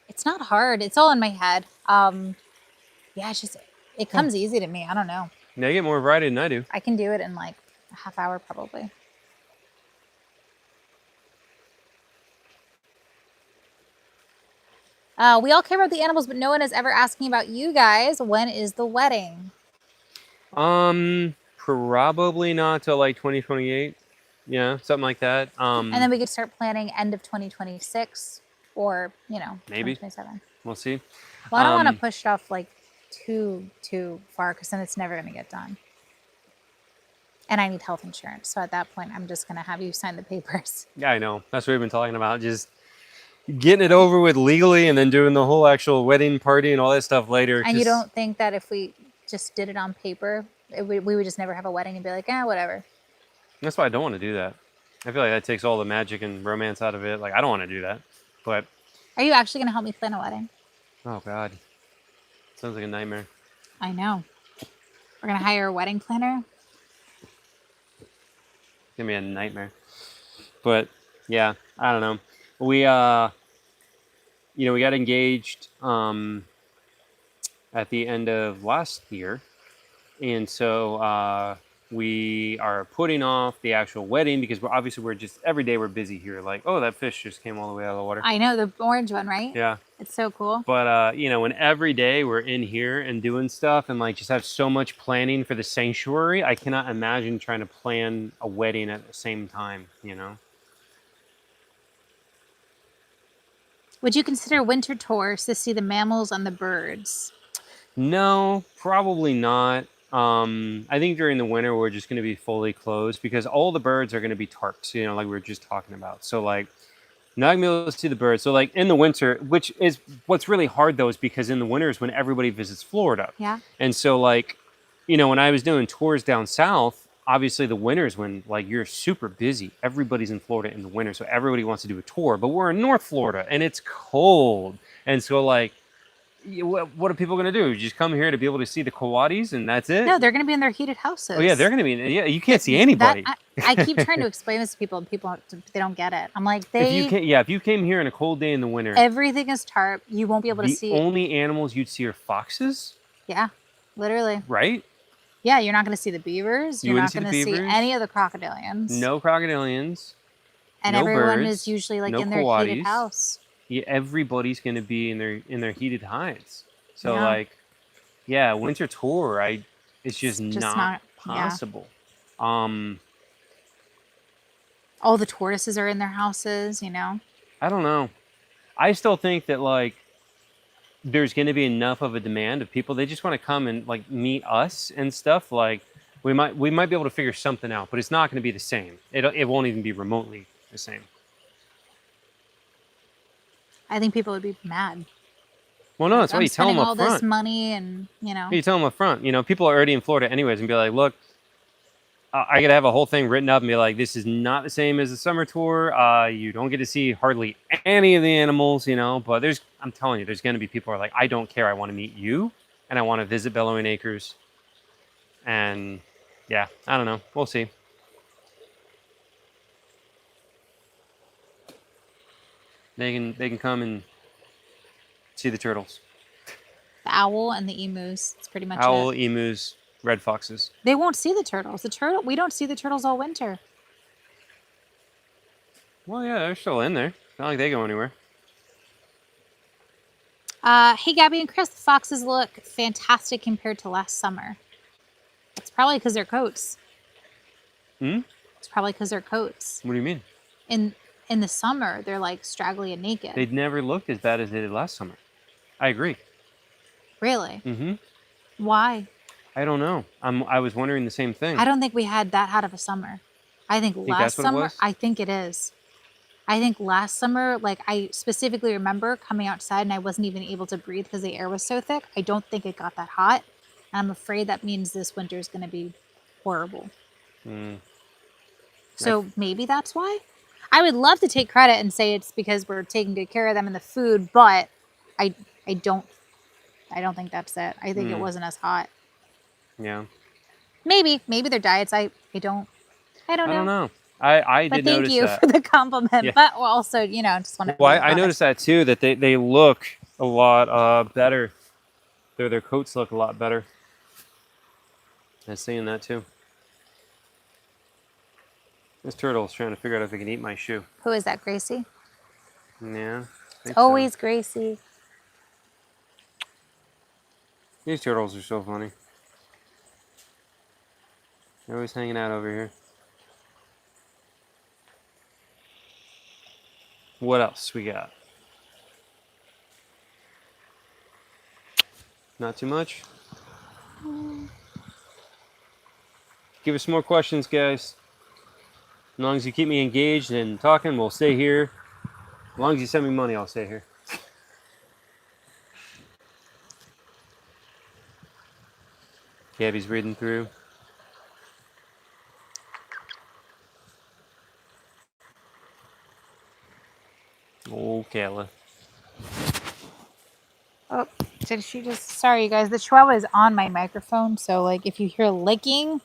It's not hard. It's all in my head. Yeah, it's just, it comes easy to me. I don't know. They get more variety than I do. I can do it in like a half hour probably. We all care about the animals, but no one is ever asking about you guys. When is the wedding? Probably not till like 2028. Yeah, something like that. And then we could start planning end of 2026 or, you know, maybe 2027. We'll see. Well, I don't want to push it off like too far because then it's never going to get done. And I need health insurance. So at that point, I'm just going to have you sign the papers. Yeah, I know. That's what we've been talking about. Just getting it over with legally and then doing the whole actual wedding party and all that stuff later. And you don't think that if we just did it on paper, we would just never have a wedding and be like, whatever. That's why I don't want to do that. I feel like that takes all the magic and romance out of it. Like, I don't want to do that. But are you actually going to help me plan a wedding? oh, God. Sounds like a nightmare. I know. We're going to hire a wedding planner. It's going to be a nightmare. But, yeah, I don't know. We, we got engaged at the end of last year. And so we are putting off the actual wedding because we're just, every day we're busy here. Like, oh, that fish just came all the way out of the water. I know, the orange one, right? Yeah. It's so cool. But, when every day we're in here and doing stuff and like just have so much planning for the sanctuary, I cannot imagine trying to plan a wedding at the same time, you know? Would you consider winter tours to see the mammals and the birds? No, probably not. I think during the winter we're just going to be fully closed because all the birds are going to be tarps, you know, like we were just talking about. So like not going to be able to see the birds. So like in the winter, which is what's really hard though, is because in the winter is when everybody visits Florida. Yeah. And so like, when I was doing tours down south, obviously the winter is when like you're super busy. Everybody's in Florida in the winter, so everybody wants to do a tour. But we're in North Florida and it's cold, and so like, what are people going to do? Just come here to be able to see the coatis and that's it? No, they're going to be in their heated houses. Oh yeah, they're going to be. Yeah, you can't see anybody. I keep trying to explain this to people, and people they don't get it. I'm like, if you came here on a cold day in the winter, everything is tarp. You won't be able to see. The only animals you'd see are foxes. Yeah, literally. Right. Yeah, you're not going to see the beavers. You're not going to see any of the crocodilians. No crocodilians. And no everyone birds, is usually like no in their coatis. heated house. Yeah, everybody's going to be in their heated hides. So Yeah. like, yeah, winter tour, it's just not possible. Yeah. All the tortoises are in their houses, you know. I don't know. I still think that like there's going to be enough of a demand of people. They just want to come and like meet us and stuff. Like we might be able to figure something out, but it's not going to be the same. It won't even be remotely the same. I think people would be mad. Well, no, that's why you tell them up front. I'm spending all this money, and you know. You tell them up front. People are already in Florida anyways, and be like, look, I gotta have a whole thing written up and be like, this is not the same as the summer tour. You don't get to see hardly any of the animals, But I'm telling you, there's gonna be people who are like, I don't care. I want to meet you, and I want to visit Bellowing Acres. And yeah, I don't know. We'll see. They can come and see the turtles. The owl and the emus. It's pretty much owl, it. emus, red foxes. They won't see the turtles. We don't see the turtles all winter. Well, yeah, they're still in there. It's not like they go anywhere. Hey, Gabby and Chris, the foxes look fantastic compared to last summer. It's probably because they're coats. It's probably because they're coats. What do you mean? In the summer, they're like straggly and naked. They'd never looked as bad as they did last summer. I agree. Really? Mm-hmm. Why? I don't know. I was wondering the same thing. I don't think we had that hot of a summer. I think Think last that's what it summer, was? I think it is. I think last summer, like I specifically remember coming outside and I wasn't even able to breathe because the air was so thick. I don't think it got that hot. And I'm afraid that means this winter is going to be horrible. Mm. So maybe that's why. I would love to take credit and say it's because we're taking good care of them and the food, but I don't think that's it. I think it wasn't as hot. Yeah. Maybe their diets. I don't know. I But did thank notice you that. for the compliment. Yeah. But also, just want to Well, be I honest. noticed that too. That they look a lot better. Their coats look a lot better. I was seeing that too. This turtle's trying to figure out if it can eat my shoe. Who is that, Gracie? Yeah. It's always Gracie. These turtles are so funny. They're always hanging out over here. What else we got? Not too much. Give us some more questions, guys. As long as you keep me engaged and talking, we'll stay here. As long as you send me money, I'll stay here. Gabby's reading through. Oh, Kayla. Oh, did she just? Sorry, you guys. The Chihuahua is on my microphone, so like if you hear licking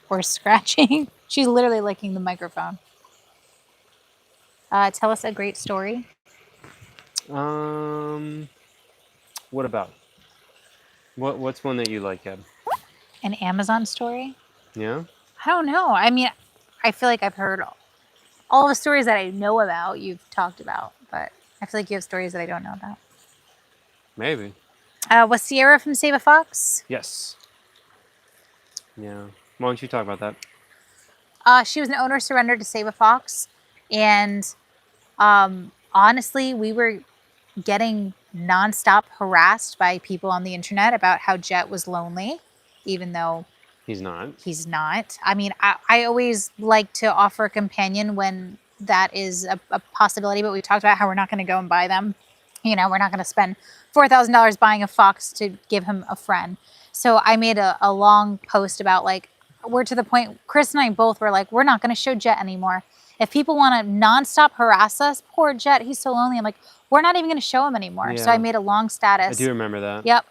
or scratching, she's literally licking the microphone. Tell us a great story. What about? What's one that you like, Gab? An Amazon story? Yeah. I don't know. I mean, I feel like I've heard all the stories that I know about. You've talked about, but I feel like you have stories that I don't know about. Maybe. Was Sierra from Save a Fox? Yes. Yeah. Why don't you talk about that? She was an owner surrendered to Save a Fox, and honestly, we were getting nonstop harassed by people on the internet about how Jet was lonely, even though he's not. He's not. I mean, I always like to offer a companion when that is a possibility, but we talked about how we're not going to go and buy them. We're not going to spend $4,000 buying a fox to give him a friend. So I made a long post about like, we're to the point, Chris and I both were like, we're not going to show Jet anymore. If people want to nonstop harass us, poor Jet, he's so lonely. I'm like, we're not even going to show him anymore. Yeah. So I made a long status. I do remember that. Yep.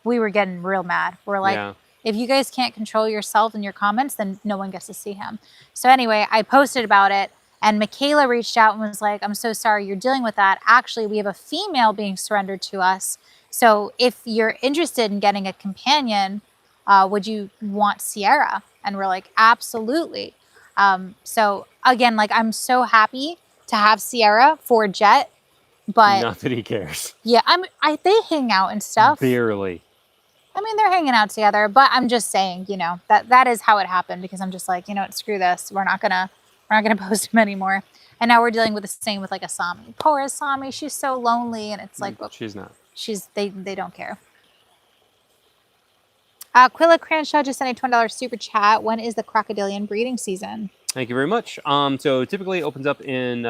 We were getting real mad. We're like, if you guys can't control yourself and your comments, then no one gets to see him. So anyway, I posted about it, and Michaela reached out and was like, I'm so sorry you're dealing with that. Actually, we have a female being surrendered to us. So if you're interested in getting a companion, would you want Sierra? And we're like, absolutely. So again, like, I'm so happy to have Sierra for Jet, but not that he cares. Yeah, they hang out and stuff. Barely. I mean, they're hanging out together, but I'm just saying, that is how it happened, because I'm just like, screw this. We're not gonna post him anymore. And now we're dealing with the same with like Asami. Poor Asami, she's so lonely, and it's like, well, she's not. They don't care. Quilla Cranshaw just sent a $20 super chat. When is the crocodilian breeding season? Thank you very much. So typically it opens up in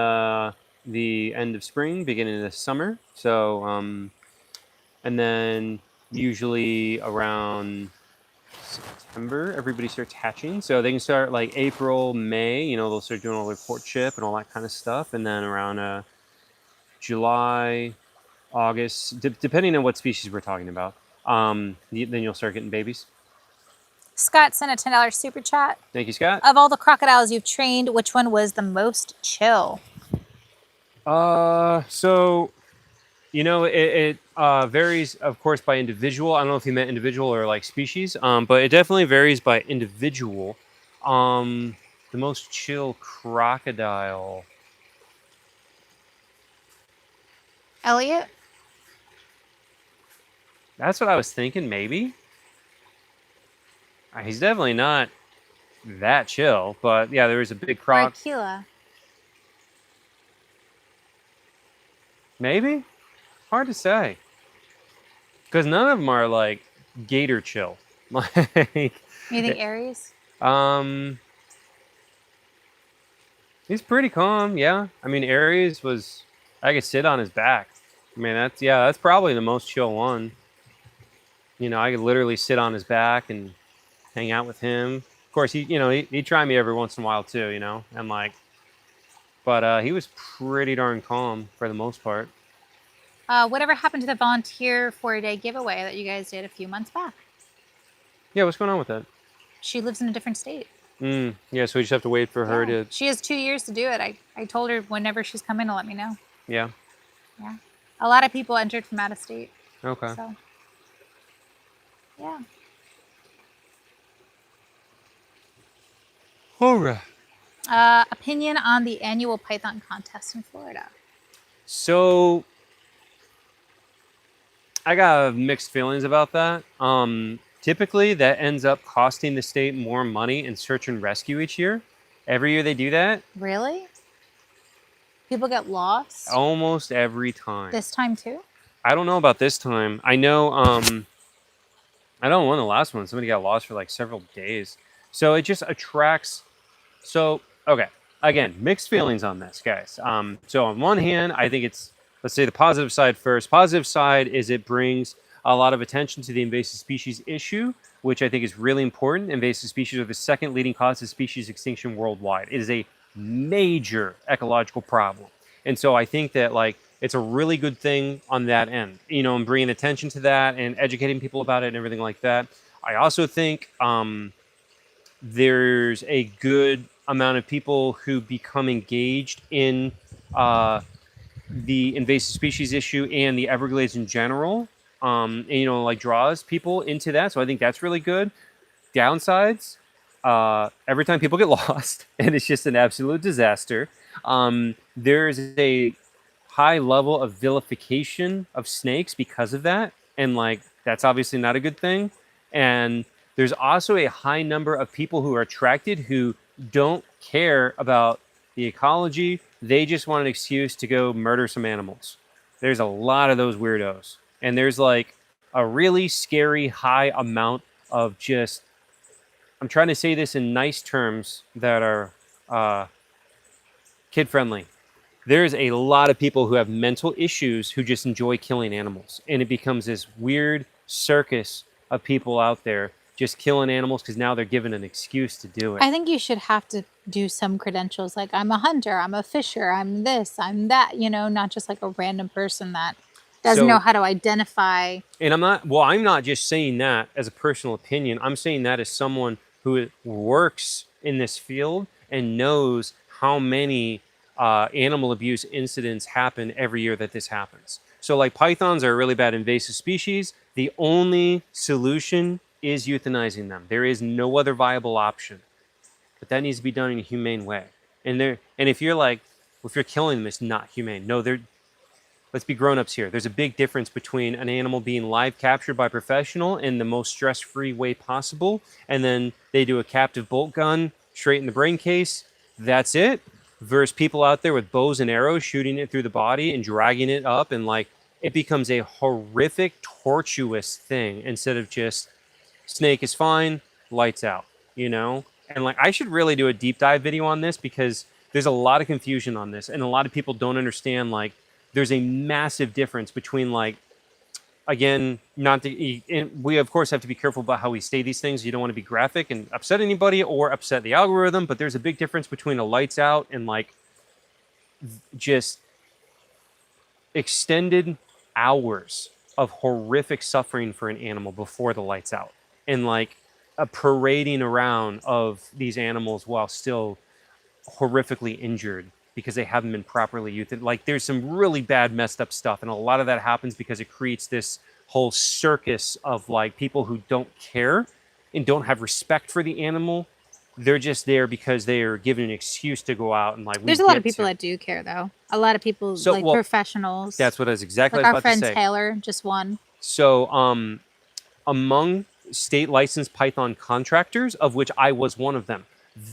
the end of spring, beginning of the summer. So and then usually around September, everybody starts hatching. So they can start like April, May. They'll start doing all their port chip and all that kind of stuff. And then around July, August, depending on what species we're talking about, then you'll start getting babies. Scott sent a $10 super chat. Thank you, Scott. Of all the crocodiles you've trained, which one was the most chill? So, it varies, of course, by individual. I don't know if you meant individual or like species, but it definitely varies by individual. The most chill crocodile. Elliot? That's what I was thinking, maybe. He's definitely not that chill, but yeah, there was a big croc. Aquila. Maybe? Hard to say. Because none of them are like gator chill. You think Aries? He's pretty calm, yeah. I mean, Aries was, I could sit on his back. I mean, that's probably the most chill one. You know, I could literally sit on his back and hang out with him. Of course, he'd try me every once in a while too, and like, but he was pretty darn calm for the most part. Whatever happened to the volunteer for a day giveaway that you guys did a few months back? Yeah, what's going on with that? She lives in a different state. Yeah, so we just have to wait for her to. She has 2 years to do it. I told her whenever she's coming to let me know. Yeah. Yeah. A lot of people entered from out of state. Okay. So, yeah. All right. Opinion on the annual Python contest in Florida. So I got mixed feelings about that. Typically, that ends up costing the state more money in search and rescue each year. Every year they do that. Really? People get lost? Almost every time. This time too? I don't know about this time. I know I don't know the last one. Somebody got lost for like several days. So it just attracts. So, okay. Again, mixed feelings on this, guys. So on one hand, I think it's, let's say the positive side first. Positive side is it brings a lot of attention to the invasive species issue, which I think is really important. Invasive species are the second leading cause of species extinction worldwide. It is a major ecological problem. And so I think that like it's a really good thing on that end, and bringing attention to that and educating people about it and everything like that. I also think there's a good amount of people who become engaged in the invasive species issue and the Everglades in general, and, like draws people into that. So I think that's really good. Downsides, every time people get lost and it's just an absolute disaster, there's a high level of vilification of snakes because of that. And like, that's obviously not a good thing. And there's also a high number of people who are attracted who don't care about the ecology. They just want an excuse to go murder some animals. There's a lot of those weirdos. And there's like a really scary high amount of just, I'm trying to say this in nice terms that are kid friendly. There's a lot of people who have mental issues who just enjoy killing animals. And it becomes this weird circus of people out there just killing animals because now they're given an excuse to do it. I think you should have to do some credentials like I'm a hunter, I'm a fisher, I'm this, I'm that, not just like a random person that doesn't know how to identify. And I'm not just saying that as a personal opinion. I'm saying that as someone who works in this field and knows how many animal abuse incidents happen every year that this happens. So like pythons are a really bad invasive species. The only solution is euthanizing them. There is no other viable option. But that needs to be done in a humane way. And if you're killing them, it's not humane. No, let's be grown-ups here. There's a big difference between an animal being live captured by a professional in the most stress-free way possible, and then they do a captive bolt gun straight in the brain case. That's it. Versus people out there with bows and arrows shooting it through the body and dragging it up, and like it becomes a horrific, tortuous thing instead of just snake is fine, lights out, And like I should really do a deep dive video on this because there's a lot of confusion on this and a lot of people don't understand like there's a massive difference between like, again, we of course have to be careful about how we say these things. You don't want to be graphic and upset anybody or upset the algorithm, but there's a big difference between a lights out and like just extended hours of horrific suffering for an animal before the lights out and like a parading around of these animals while still horrifically injured because they haven't been properly euthanized. Like there's some really bad messed up stuff. And a lot of that happens because it creates this whole circus of like people who don't care and don't have respect for the animal. They're just there because they are given an excuse to go out and like. There's a lot of people that do care though. A lot of people professionals. That's what I was exactly like about our friend to say. Taylor, just one. So among state licensed Python contractors, of which I was one of them,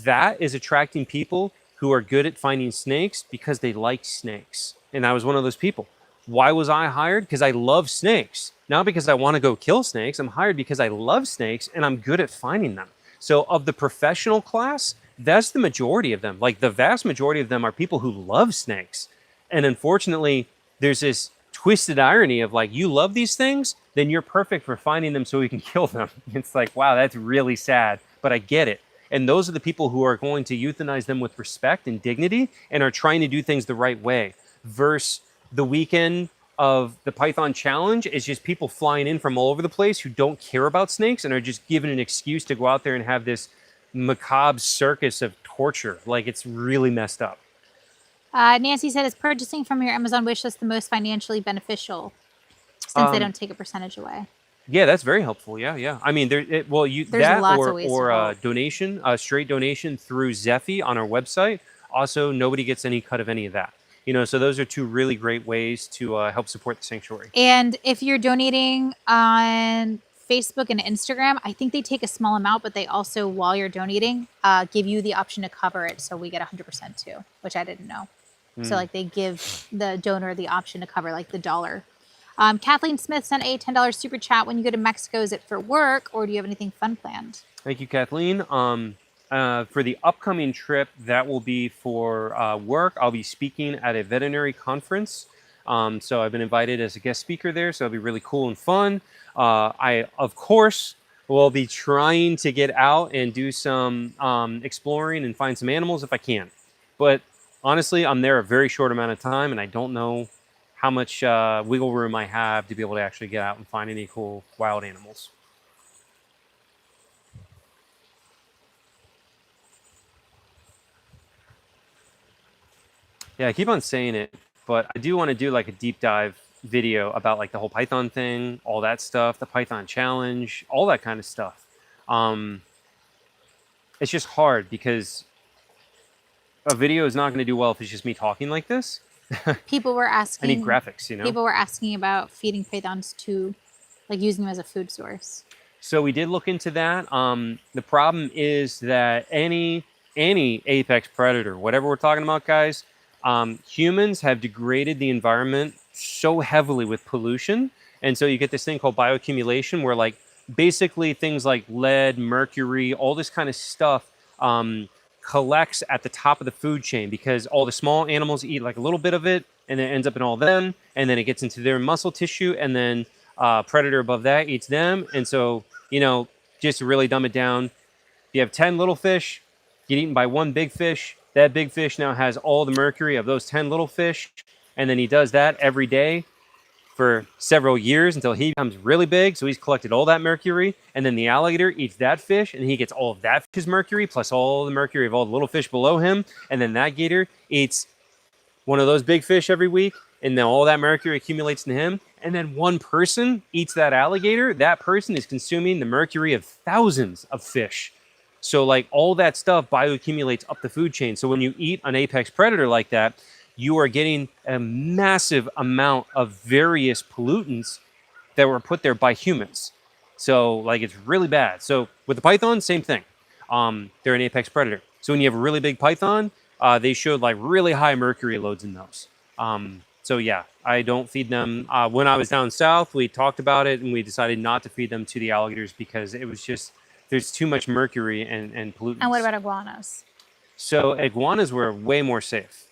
that is attracting people who are good at finding snakes because they like snakes. And I was one of those people. Why was I hired? Because I love snakes. Not because I want to go kill snakes. I'm hired because I love snakes and I'm good at finding them. So of the professional class, that's the majority of them. Like the vast majority of them are people who love snakes. And unfortunately, there's this twisted irony of like, you love these things, then you're perfect for finding them so we can kill them. It's like, wow, that's really sad, but I get it. And those are the people who are going to euthanize them with respect and dignity and are trying to do things the right way. Versus the weekend of the Python Challenge is just people flying in from all over the place who don't care about snakes and are just given an excuse to go out there and have this macabre circus of torture. Like, it's really messed up. Nancy said, is purchasing from your Amazon wishlist the most financially beneficial since they don't take a percentage away? Yeah, that's very helpful. Yeah. I mean, there's that lots of ways to or help. donation, a straight donation through Zephy on our website. Also, nobody gets any cut of any of that. You know, so those are two really great ways to help support the sanctuary. And if you're donating on Facebook and Instagram, I think they take a small amount, but they also, while you're donating, give you the option to cover it. So we get 100% too, which I didn't know. So like they give the donor the option to cover like the dollar. Kathleen Smith sent a $10 super chat. When you go to Mexico, is it for work or do you have anything fun planned? Thank you, Kathleen. For the upcoming trip, that will be for work. I'll be speaking at a veterinary conference. So I've been invited as a guest speaker there. So it'll be really cool and fun. I, of course, will be trying to get out and do some exploring and find some animals if I can. But honestly, I'm there a very short amount of time and I don't know how much wiggle room I have to be able to actually get out and find any cool wild animals. Yeah, I keep on saying it, but I do want to do like a deep dive video about like the whole Python thing, all that stuff, the Python challenge, all that kind of stuff. It's just hard because a video is not going to do well if it's just me talking like this. People were asking. I need graphics, you know? People were asking about feeding pythons to, like using them as a food source. So we did look into that. The problem is that any apex predator, whatever we're talking about, guys, humans have degraded the environment so heavily with pollution. And so you get this thing called bioaccumulation where like basically things like lead, mercury, all this kind of stuff collects at the top of the food chain because all the small animals eat like a little bit of it and then it ends up in all them. And then it gets into their muscle tissue and then predator above that eats them. And so, you know, just to really dumb it down, you have 10 little fish, get eaten by one big fish. That big fish now has all the mercury of those 10 little fish. And then he does that every day for several years until he becomes really big. So he's collected all that mercury. And then the alligator eats that fish and he gets all of that fish's mercury plus all the mercury of all the little fish below him. And then that gator eats one of those big fish every week. And then all that mercury accumulates in him. And then one person eats that alligator. That person is consuming the mercury of thousands of fish. So like all that stuff bioaccumulates up the food chain. So when you eat an apex predator like that, you are getting a massive amount of various pollutants that were put there by humans. So like it's really bad. So with the python, same thing. They're an apex predator. So when you have a really big python, they showed like really high mercury loads in those. So yeah, I don't feed them. When I was down south, we talked about it and we decided not to feed them to the alligators because it was just, there's too much mercury and pollutants. And what about iguanas? So iguanas were way more safe.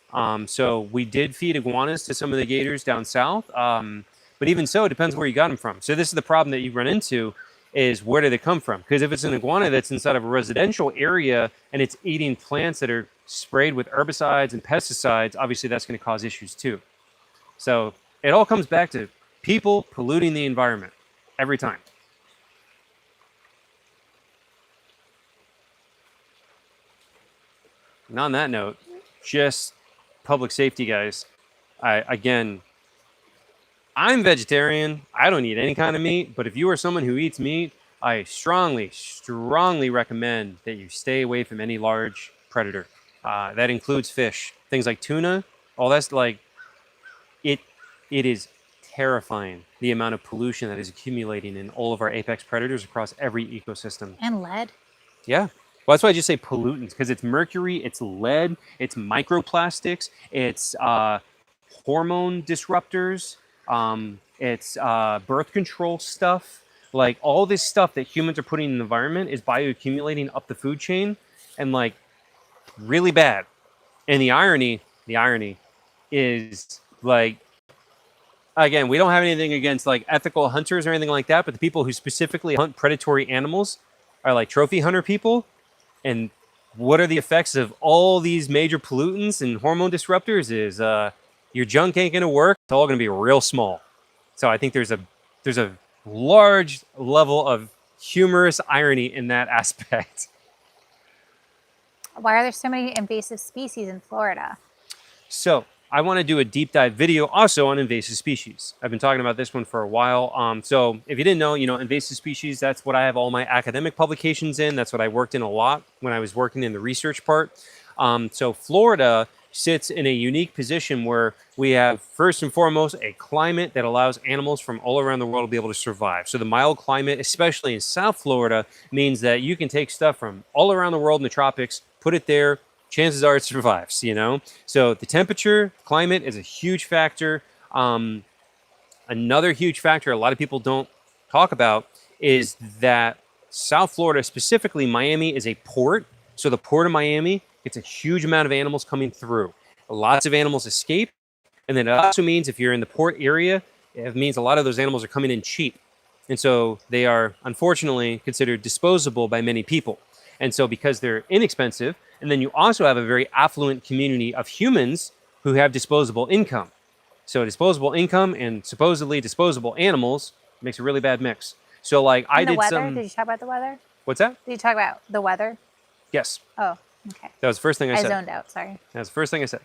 So we did feed iguanas to some of the gators down south. But even so, it depends where you got them from. So this is the problem that you run into is where do they come from? Because if it's an iguana that's inside of a residential area and it's eating plants that are sprayed with herbicides and pesticides, obviously that's going to cause issues too. So it all comes back to people polluting the environment every time. And on that note, just public safety, guys. I'm vegetarian. I don't eat any kind of meat. But if you are someone who eats meat, I strongly, strongly recommend that you stay away from any large predator. That includes fish, things like tuna. All that's like it. It is terrifying the amount of pollution that is accumulating in all of our apex predators across every ecosystem. And lead. Yeah. Well, that's why I just say pollutants, because it's mercury, it's lead, it's microplastics, it's hormone disruptors, it's birth control stuff. Like all this stuff that humans are putting in the environment is bioaccumulating up the food chain. And like really bad. And the irony is like, again, we don't have anything against like ethical hunters or anything like that, but the people who specifically hunt predatory animals are like trophy hunter people. And what are the effects of all these major pollutants and hormone disruptors is your junk ain't going to work. It's all going to be real small. So I think there's a large level of humorous irony in that aspect. Why are there so many invasive species in Florida? So I want to do a deep dive video also on invasive species. I've been talking about this one for a while. So if you didn't know, invasive species, that's what I have all my academic publications in. That's what I worked in a lot when I was working in the research part. So Florida sits in a unique position where we have, first and foremost, a climate that allows animals from all around the world to be able to survive. So the mild climate, especially in South Florida, means that you can take stuff from all around the world in the tropics, put it there, chances are it survives, So the temperature, climate is a huge factor. Another huge factor a lot of people don't talk about is that South Florida, specifically Miami, is a port. So the port of Miami gets a huge amount of animals coming through. Lots of animals escape. And then it also means if you're in the port area, it means a lot of those animals are coming in cheap. And so they are unfortunately considered disposable by many people. And so because they're inexpensive, and then you also have a very affluent community of humans who have disposable income. So disposable income and supposedly disposable animals makes a really bad mix. So like And the weather? Did you talk about the weather? What's that? Did you talk about the weather? Yes. Oh, okay. That was the first thing I said. I zoned out, sorry. That's the first thing I said.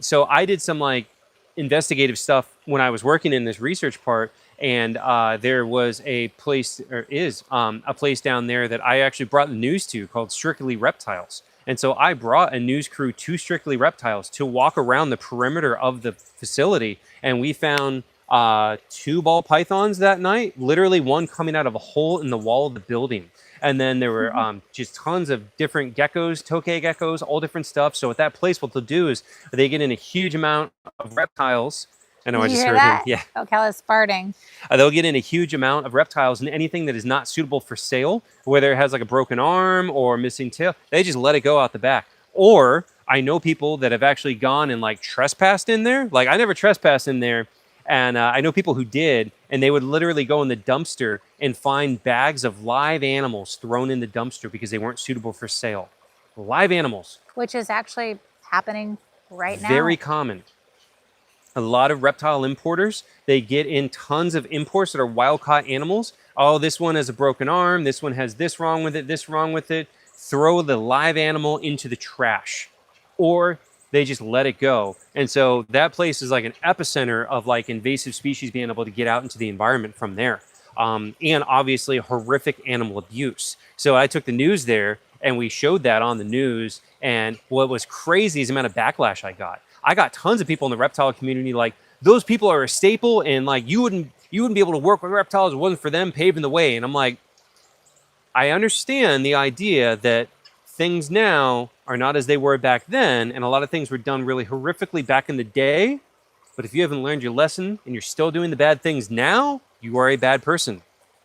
So I did some like investigative stuff when I was working in this research part, and there was a place, or is a place down there that I actually brought the news to called Strictly Reptiles. And so I brought a news crew to Strictly Reptiles to walk around the perimeter of the facility, and we found 2 ball pythons that night, literally one coming out of a hole in the wall of the building. And then there were just tons of different geckos, tokay geckos, all different stuff. So at that place, what they'll do is they get in a huge amount of reptiles. I know, Did I you just hear heard that? him. Yeah. Oh, Cal is farting. They'll get in a huge amount of reptiles, and anything that is not suitable for sale, whether it has like a broken arm or missing tail, they just let it go out the back. Or I know people that have actually gone and like trespassed in there. Like I never trespassed in there. And I know people who did, and they would literally go in the dumpster and find bags of live animals thrown in the dumpster because they weren't suitable for sale. Live animals. Which is actually happening right now. Very common. A lot of reptile importers, they get in tons of imports that are wild-caught animals. Oh, this one has a broken arm. This one has this wrong with it, this wrong with it. Throw the live animal into the trash. Or they just let it go. And so that place is like an epicenter of like invasive species being able to get out into the environment from there. And obviously horrific animal abuse. So I took the news there and we showed that on the news. And what was crazy is the amount of backlash I got. I got tons of people in the reptile community like, those people are a staple, and like you wouldn't be able to work with reptiles if it wasn't for them paving the way. And I'm like, I understand the idea that things now are not as they were back then, and a lot of things were done really horrifically back in the day. But if you haven't learned your lesson and you're still doing the bad things now, you are a bad person,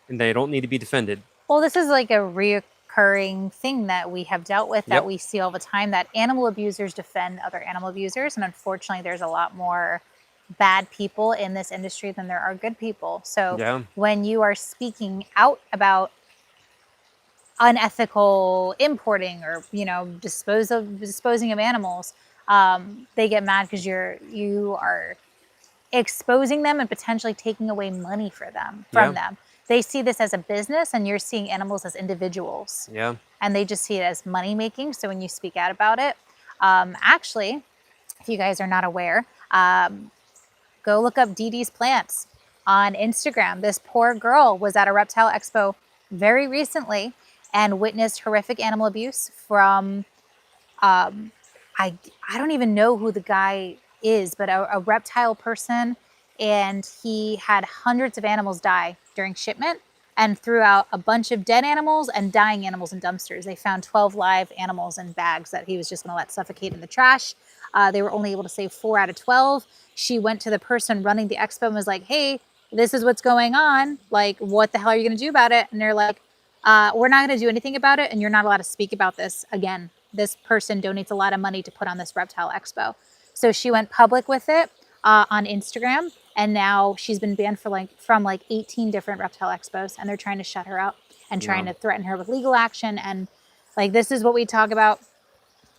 and they don't need to be defended. Well, this is like a reoccurring thing that we have dealt with, that we see all the time, that animal abusers defend other animal abusers. And unfortunately, there's a lot more bad people in this industry than there are good people. So when you are speaking out about unethical importing or disposing of animals, they get mad because you are exposing them and potentially taking away money from them. They see this as a business, and you're seeing animals as individuals. And they just see it as money making. So when you speak out about it, actually, if you guys are not aware, go look up Dee Dee's Plants on Instagram. This poor girl was at a reptile expo very recently and witnessed horrific animal abuse from, I don't even know who the guy is, but a reptile person. And he had hundreds of animals die during shipment and threw out a bunch of dead animals and dying animals in dumpsters. They found 12 live animals in bags that he was just going to let suffocate in the trash. They were only able to save 4 out of 12. She went to the person running the expo and was like, hey, this is what's going on. Like, what the hell are you going to do about it? And they're like, we're not going to do anything about it, and you're not allowed to speak about this again this person donates a lot of money to put on this reptile expo. So she went public with it on Instagram, and now she's been banned from like 18 different reptile expos, and they're trying to shut her out and trying to threaten her with legal action. And like, this is what we talk about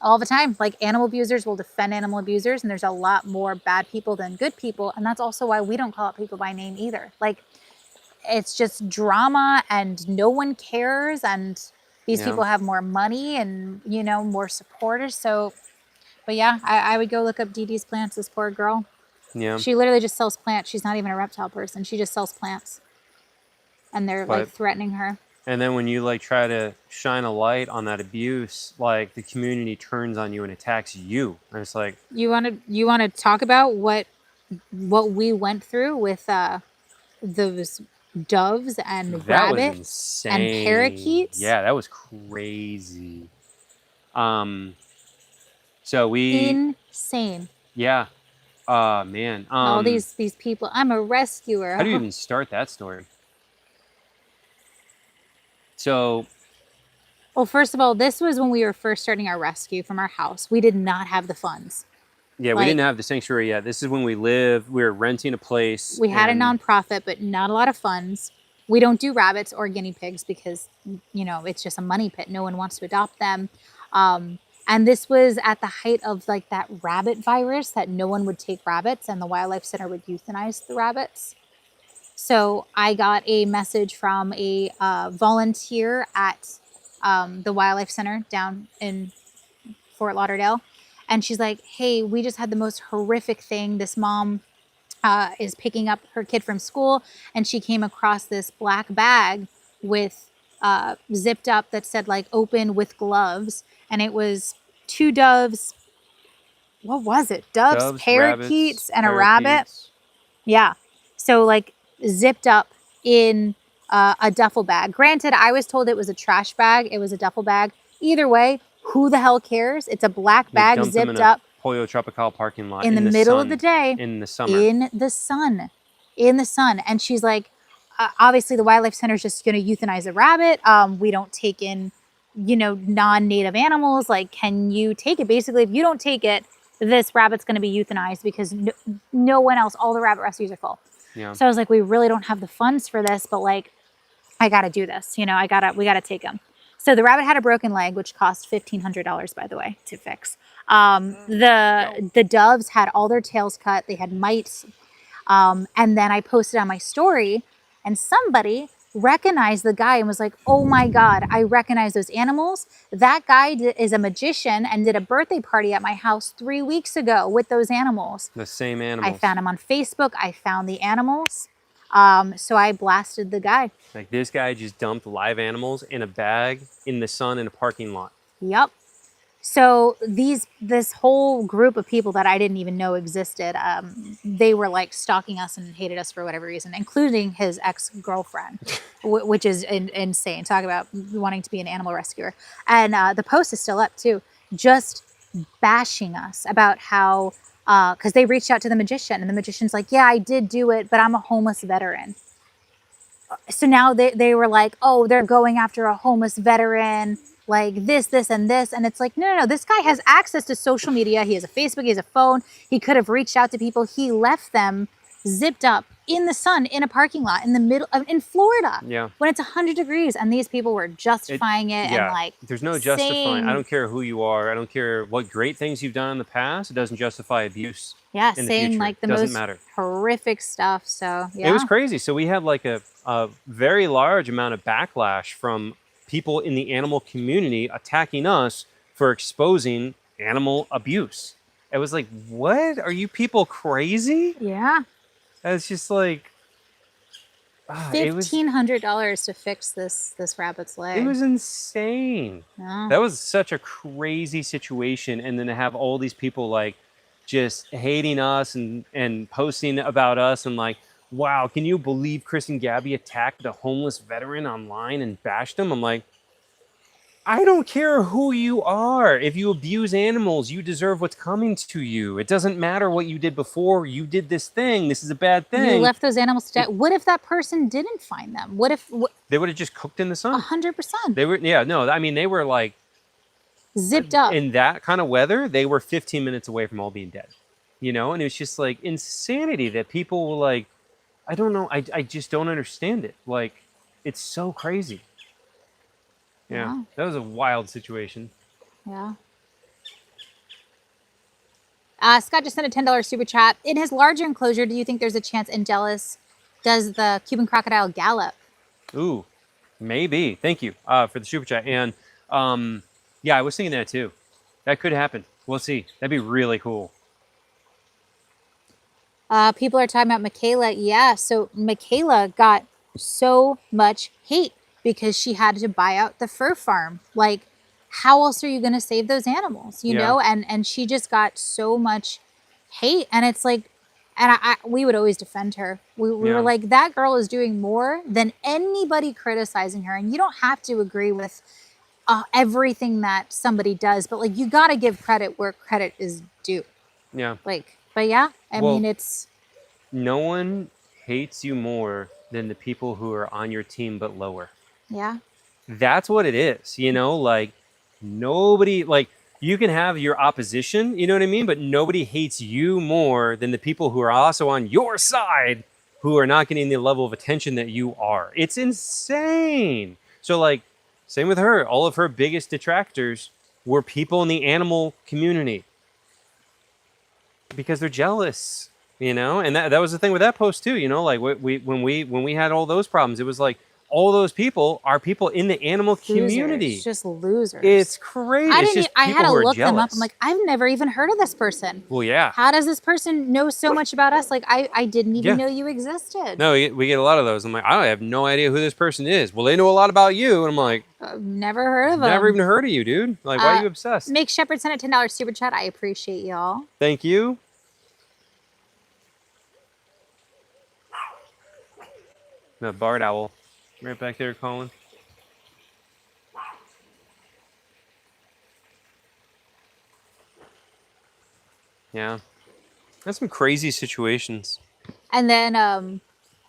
all the time. Like, animal abusers will defend animal abusers, and there's a lot more bad people than good people. And that's also why we don't call out people by name either. Like, it's just drama and no one cares. And these people have more money and, you know, more supporters. So, but yeah, I would go look up Dee Dee's plants, this poor girl. Yeah. She literally just sells plants. She's not even a reptile person. She just sells plants. And they're like threatening her. And then when you like try to shine a light on that abuse, like the community turns on you and attacks you. And it's like, you want to talk about what we went through with those doves and rabbits and parakeets? Yeah, that was crazy. So we insane. Yeah. Man. All these people. I'm a rescuer. How do you even start that story? So, well, first of all, this was when we were first starting our rescue from our house. We did not have the funds. Yeah, we didn't have the sanctuary yet. This is when we lived. We were renting a place. We had a nonprofit, but not a lot of funds. We don't do rabbits or guinea pigs because, you know, it's just a money pit. No one wants to adopt them. And this was at the height of like that rabbit virus, that no one would take rabbits and the wildlife center would euthanize the rabbits. So I got a message from a volunteer at the wildlife center down in Fort Lauderdale. And she's like, hey, we just had the most horrific thing. This mom is picking up her kid from school, and she came across this black bag with zipped up that said like open with gloves. And it was 2 doves. What was it? Doves, parakeets, and a rabbit. Yeah. So like zipped up in a duffel bag. Granted, I was told it was a trash bag. It was a duffel bag. Either way, who the hell cares? It's a black bag zipped up. Pollo Tropical parking lot in the middle of the day. In the summer. In the sun. In the sun. And she's like, obviously the wildlife center is just going to euthanize a rabbit. We don't take in, you know, non-native animals. Like, can you take it? Basically, if you don't take it, this rabbit's going to be euthanized because no one else, all the rabbit rescues are full. Yeah. So I was like, we really don't have the funds for this, but like, I got to do this. You know, we got to take him. So the rabbit had a broken leg, which cost $1,500, by the way, to fix. The doves had all their tails cut. They had mites. And then I posted on my story, and somebody recognized the guy and was like, oh my God, I recognize those animals. That guy is a magician and did a birthday party at my house 3 weeks ago with those animals. The same animals. I found him on Facebook. I found the animals. So I blasted the guy. Like, this guy just dumped live animals in a bag in the sun in a parking lot. Yep. So this whole group of people that I didn't even know existed, they were like stalking us and hated us for whatever reason, including his ex-girlfriend, which is insane. Talk about wanting to be an animal rescuer. And the post is still up too, just bashing us about how, because they reached out to the magician, and the magician's like, yeah, I did do it, but I'm a homeless veteran. So now they were like, oh, they're going after a homeless veteran, like this, and this. And it's like, no, this guy has access to social media. He has a Facebook, he has a phone. He could have reached out to people. He left them zipped up in the sun in a parking lot in the middle of, in Florida. Yeah. When it's 100 degrees, and these people were justifying it and like, there's no justifying. I don't care who you are. I don't care what great things you've done in the past. It doesn't justify abuse. Yeah, in the saying future. like the Doesn't most matter. horrific stuff. So yeah, It was crazy. So we had like a very large amount of backlash from people in the animal community attacking us for exposing animal abuse. It was like, what? Are you people crazy? Yeah. It's just like $1,500 to fix this rabbit's leg. It was insane. No. That was such a crazy situation, and then to have all these people like just hating us and posting about us and like, wow, can you believe Chris and Gabby attacked a homeless veteran online and bashed him? I'm like, I don't care who you are. If you abuse animals, you deserve what's coming to you. It doesn't matter what you did before. You did this thing. This is a bad thing. You left those animals to die. What if that person didn't find them? What if... They would have just cooked in the sun. 100%. They were, yeah, no, I mean, they were like Zipped up. In that kind of weather, they were 15 minutes away from all being dead. You know, and it was just like insanity that people were like, I don't know, I just don't understand it. Like, it's so crazy. Yeah, that was a wild situation. Yeah. Scott just sent a $10 super chat. In his larger enclosure, do you think there's a chance Angelus does the Cuban crocodile gallop? Ooh, maybe. Thank you for the super chat. And yeah, I was thinking that too. That could happen. We'll see. That'd be really cool. People are talking about Michaela. Yeah, so Michaela got so much hate because she had to buy out the fur farm. Like, how else are you going to save those animals? You know, and she just got so much hate, and it's like, and we would always defend her. We were like, that girl is doing more than anybody criticizing her, and you don't have to agree with everything that somebody does, but like, you got to give credit where credit is due. Yeah. Like, but yeah, I mean, it's... No one hates you more than the people who are on your team but lower. Yeah. That's what it is, you know? Like, nobody, like, you can have your opposition, you know what I mean? But nobody hates you more than the people who are also on your side who are not getting the level of attention that you are. It's insane. So, like, same with her. All of her biggest detractors were people in the animal community because they're jealous, you know. And that was the thing with that post too, you know. Like when we had all those problems, it was like all those people are people in the animal community. It's just losers. It's crazy. I had to look them up. I'm like, I've never even heard of this person. Well, yeah. How does this person know so much about us? Like, I didn't even know you existed. No, we get a lot of those. I'm like, I have no idea who this person is. Well, they know a lot about you. And I'm like, I've never heard of them. Never even heard of you, dude. Like, why are you obsessed? Make Shepard send a $10 super chat. I appreciate y'all. Thank you. The barred owl. Right back there, Colin. Yeah. That's some crazy situations. And then